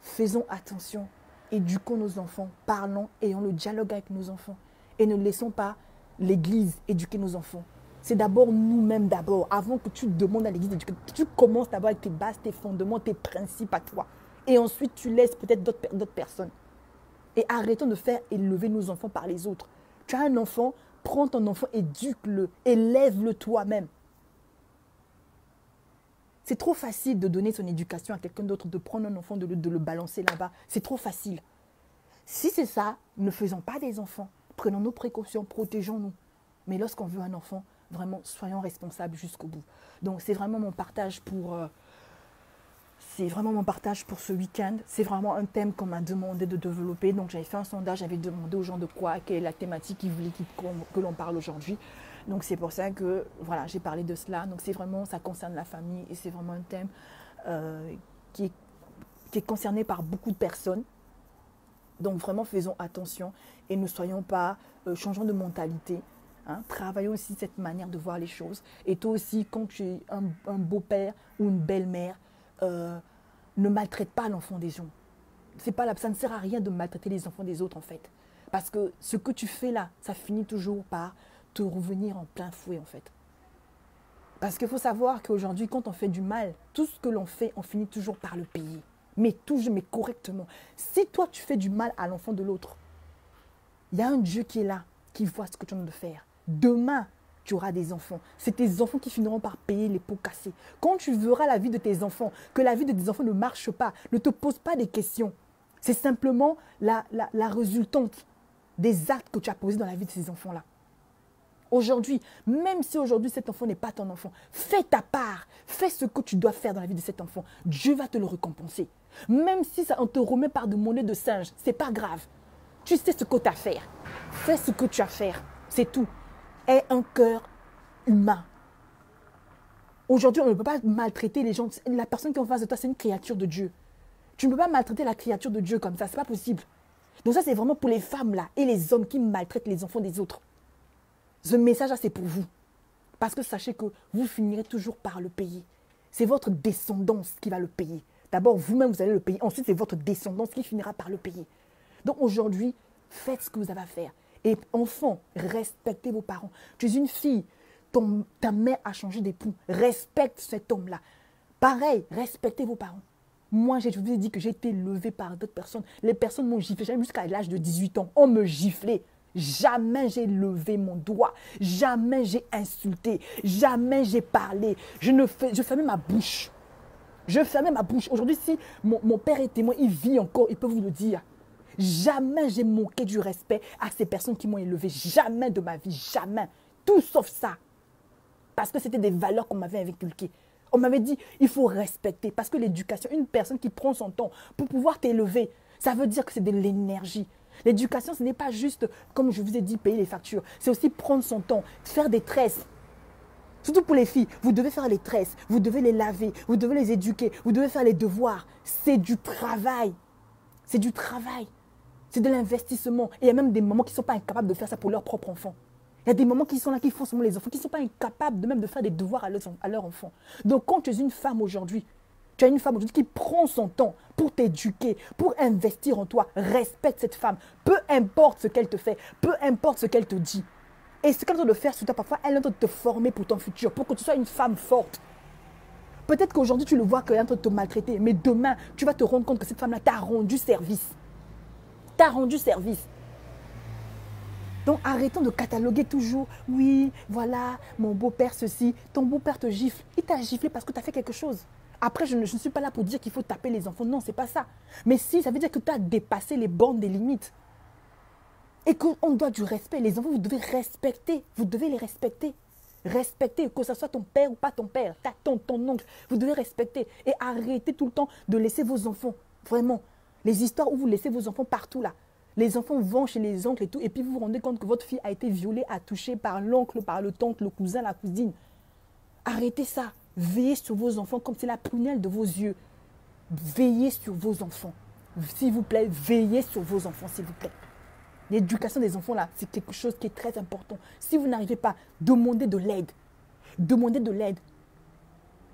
faisons attention, éduquons nos enfants, parlons, ayons le dialogue avec nos enfants. Et ne laissons pas l'Église éduquer nos enfants. C'est d'abord nous-mêmes d'abord. Avant que tu demandes à l'Église d'éduquer, tu commences d'abord avec tes bases, tes fondements, tes principes à toi. Et ensuite, tu laisses peut-être d'autres personnes. Et arrêtons de faire élever nos enfants par les autres. Tu as un enfant, prends ton enfant, éduque-le, élève-le toi-même. C'est trop facile de donner son éducation à quelqu'un d'autre, de prendre un enfant, de le balancer là-bas. C'est trop facile. Si c'est ça, ne faisons pas des enfants. Prenons nos précautions, protégeons-nous. Mais lorsqu'on veut un enfant, vraiment, soyons responsables jusqu'au bout. Donc, c'est vraiment mon partage pour ce week-end. C'est vraiment un thème qu'on m'a demandé de développer. Donc, j'avais fait un sondage, j'avais demandé aux gens de quoi, quelle est la thématique qu'ils voulaient que l'on parle aujourd'hui. Donc, c'est pour ça que, voilà, j'ai parlé de cela. Donc, c'est vraiment, ça concerne la famille et c'est vraiment un thème qui est concerné par beaucoup de personnes. Donc, vraiment, faisons attention et ne soyons pas, changeons de mentalité. Hein, travaillons aussi cette manière de voir les choses. Et toi aussi, quand tu es un beau-père ou une belle-mère, ne maltraite pas l'enfant des gens. Ça ne sert à rien de maltraiter les enfants des autres, en fait. Parce que ce que tu fais là, ça finit toujours par te revenir en plein fouet en fait. Parce qu'il faut savoir qu'aujourd'hui, quand on fait du mal, tout ce que l'on fait, on finit toujours par le payer. Mais toujours, mais correctement. Si toi, tu fais du mal à l'enfant de l'autre, il y a un Dieu qui est là, qui voit ce que tu es en train de faire. Demain, tu auras des enfants. C'est tes enfants qui finiront par payer les pots cassés. Quand tu verras la vie de tes enfants, que la vie de tes enfants ne marche pas, ne te pose pas des questions. C'est simplement la résultante des actes que tu as posés dans la vie de ces enfants-là. Aujourd'hui, même si aujourd'hui cet enfant n'est pas ton enfant, fais ta part, fais ce que tu dois faire dans la vie de cet enfant. Dieu va te le récompenser. Même si ça, on te remet par de monnaie de singe, ce n'est pas grave. Tu sais ce que tu as à faire. Fais ce que tu as à faire. C'est tout. Aie un cœur humain. Aujourd'hui, on ne peut pas maltraiter les gens. La personne qui est en face de toi, c'est une créature de Dieu. Tu ne peux pas maltraiter la créature de Dieu comme ça. Ce n'est pas possible. Donc ça, c'est vraiment pour les femmes là et les hommes qui maltraitent les enfants des autres. Ce message-là, c'est pour vous. Parce que sachez que vous finirez toujours par le payer. C'est votre descendance qui va le payer. D'abord, vous-même, vous allez le payer. Ensuite, c'est votre descendance qui finira par le payer. Donc aujourd'hui, faites ce que vous avez à faire. Et enfants, respectez vos parents. Tu es une fille, ta mère a changé d'époux. Respecte cet homme-là. Pareil, respectez vos parents. Moi, je vous ai dit que j'ai été élevée par d'autres personnes. Les personnes m'ont giflé. Jamais jusqu'à l'âge de 18 ans, on me giflait. Jamais j'ai levé mon doigt, jamais j'ai insulté, jamais j'ai parlé. Je fermais ma bouche. Je fermais ma bouche. Aujourd'hui, si mon père est témoin, il vit encore, il peut vous le dire. Jamais j'ai manqué du respect à ces personnes qui m'ont élevé. Jamais de ma vie, jamais. Tout sauf ça. Parce que c'était des valeurs qu'on m'avait inculquées. On m'avait dit, il faut respecter. Parce que l'éducation, une personne qui prend son temps pour pouvoir t'élever, ça veut dire que c'est de l'énergie. L'éducation, ce n'est pas juste, comme je vous ai dit, payer les factures. C'est aussi prendre son temps, faire des tresses. Surtout pour les filles, vous devez faire les tresses, vous devez les laver, vous devez les éduquer, vous devez faire les devoirs. C'est du travail. C'est du travail. C'est de l'investissement. Et il y a même des mamans qui ne sont pas incapables de faire ça pour leurs propres enfants. Il y a des mamans qui sont là, qui font seulement les enfants, qui ne sont pas incapables de même de faire des devoirs à leurs enfants. Donc quand tu es une femme aujourd'hui, tu as une femme aujourd'hui qui prend son temps pour t'éduquer, pour investir en toi. Respecte cette femme. Peu importe ce qu'elle te fait, peu importe ce qu'elle te dit. Et ce qu'elle est en train de faire sur toi, parfois, elle est en train de te former pour ton futur, pour que tu sois une femme forte. Peut-être qu'aujourd'hui, tu le vois qu'elle est en train de te maltraiter, mais demain, tu vas te rendre compte que cette femme-là t'a rendu service. T'a rendu service. Donc, arrêtons de cataloguer toujours. Oui, voilà, mon beau-père ceci. Ton beau-père te gifle. Il t'a giflé parce que tu as fait quelque chose. Après, je ne suis pas là pour dire qu'il faut taper les enfants. Non, ce n'est pas ça. Mais si, ça veut dire que tu as dépassé les bornes des limites. Et qu'on doit du respect. Les enfants, vous devez respecter. Vous devez les respecter. Respecter, que ce soit ton père ou pas ton père, ta tante, ton oncle. Vous devez respecter. Et arrêtez tout le temps de laisser vos enfants. Vraiment. Les histoires où vous laissez vos enfants partout là. Les enfants vont chez les oncles et tout. Et puis vous vous rendez compte que votre fille a été violée, touchée par l'oncle, par le tante, le cousin, la cousine. Arrêtez ça. Veillez sur vos enfants comme c'est la prunelle de vos yeux. Veillez sur vos enfants. S'il vous plaît, veillez sur vos enfants, s'il vous plaît. L'éducation des enfants, là, c'est quelque chose qui est très important. Si vous n'arrivez pas, demandez de l'aide. Demandez de l'aide.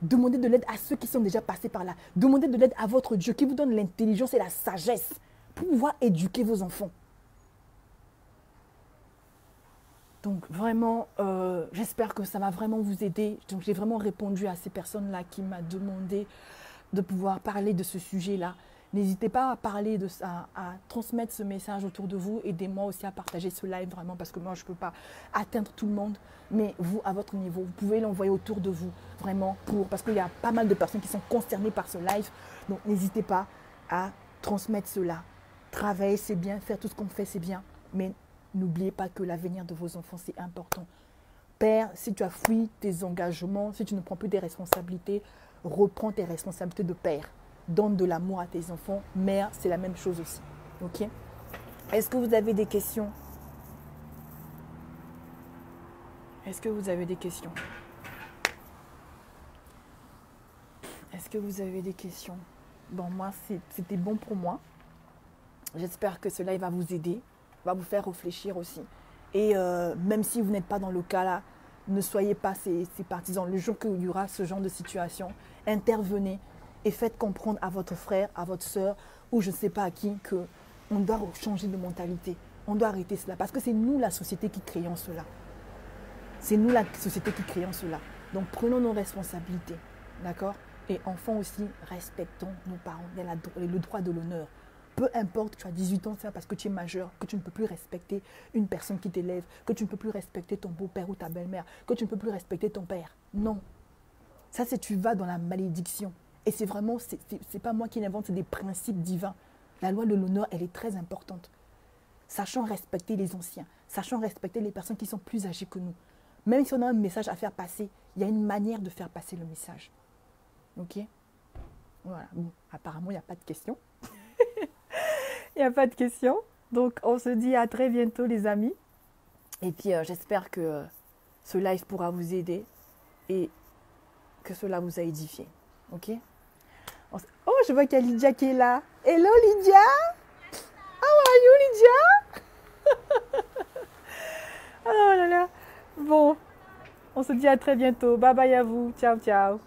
Demandez de l'aide à ceux qui sont déjà passés par là. Demandez de l'aide à votre Dieu qui vous donne l'intelligence et la sagesse pour pouvoir éduquer vos enfants. Donc vraiment, j'espère que ça va vraiment vous aider. Donc j'ai vraiment répondu à ces personnes-là qui m'ont demandé de pouvoir parler de ce sujet-là. N'hésitez pas à parler de ça, à transmettre ce message autour de vous. Aidez-moi aussi à partager ce live vraiment parce que moi je ne peux pas atteindre tout le monde. Mais vous, à votre niveau, vous pouvez l'envoyer autour de vous vraiment parce qu'il y a pas mal de personnes qui sont concernées par ce live. Donc n'hésitez pas à transmettre cela. Travailler, c'est bien. Faire tout ce qu'on fait, c'est bien. Mais n'oubliez pas que l'avenir de vos enfants, c'est important. Père, si tu as fui tes engagements, si tu ne prends plus tes responsabilités, reprends tes responsabilités de père. Donne de l'amour à tes enfants. Mère, c'est la même chose aussi. Ok? Est-ce que vous avez des questions? Est-ce que vous avez des questions? Est-ce que vous avez des questions? Bon, moi, c'était bon pour moi. J'espère que cela va vous aider, va vous faire réfléchir aussi. Et même si vous n'êtes pas dans le cas là, ne soyez pas ces partisans. Le jour qu'il y aura ce genre de situation, intervenez et faites comprendre à votre frère, à votre soeur, ou je ne sais pas à qui, qu'on doit changer de mentalité. On doit arrêter cela parce que c'est nous la société qui créons cela. C'est nous la société qui créons cela. Donc prenons nos responsabilités, d'accord? Et enfants aussi, respectons nos parents. Il y a le droit de l'honneur. Peu importe que tu as 18 ans, c'est parce que tu es majeur, que tu ne peux plus respecter une personne qui t'élève, que tu ne peux plus respecter ton beau-père ou ta belle-mère, que tu ne peux plus respecter ton père. Non. Ça, c'est tu vas dans la malédiction. Et c'est vraiment, c'est pas moi qui l'invente, c'est des principes divins. La loi de l'honneur, elle est très importante. Sachant respecter les anciens, sachant respecter les personnes qui sont plus âgées que nous. Même si on a un message à faire passer, il y a une manière de faire passer le message. Ok? Voilà. Bon, apparemment, il n'y a pas de questions. Il n'y a pas de questions. Donc, on se dit à très bientôt, les amis. Et puis, j'espère que ce live pourra vous aider et que cela vous a édifié. Ok? Oh, je vois qu'il y a Lydia qui est là. Hello, Lydia! How are you, Lydia? Oh là là. Bon, on se dit à très bientôt. Bye bye à vous. Ciao, ciao.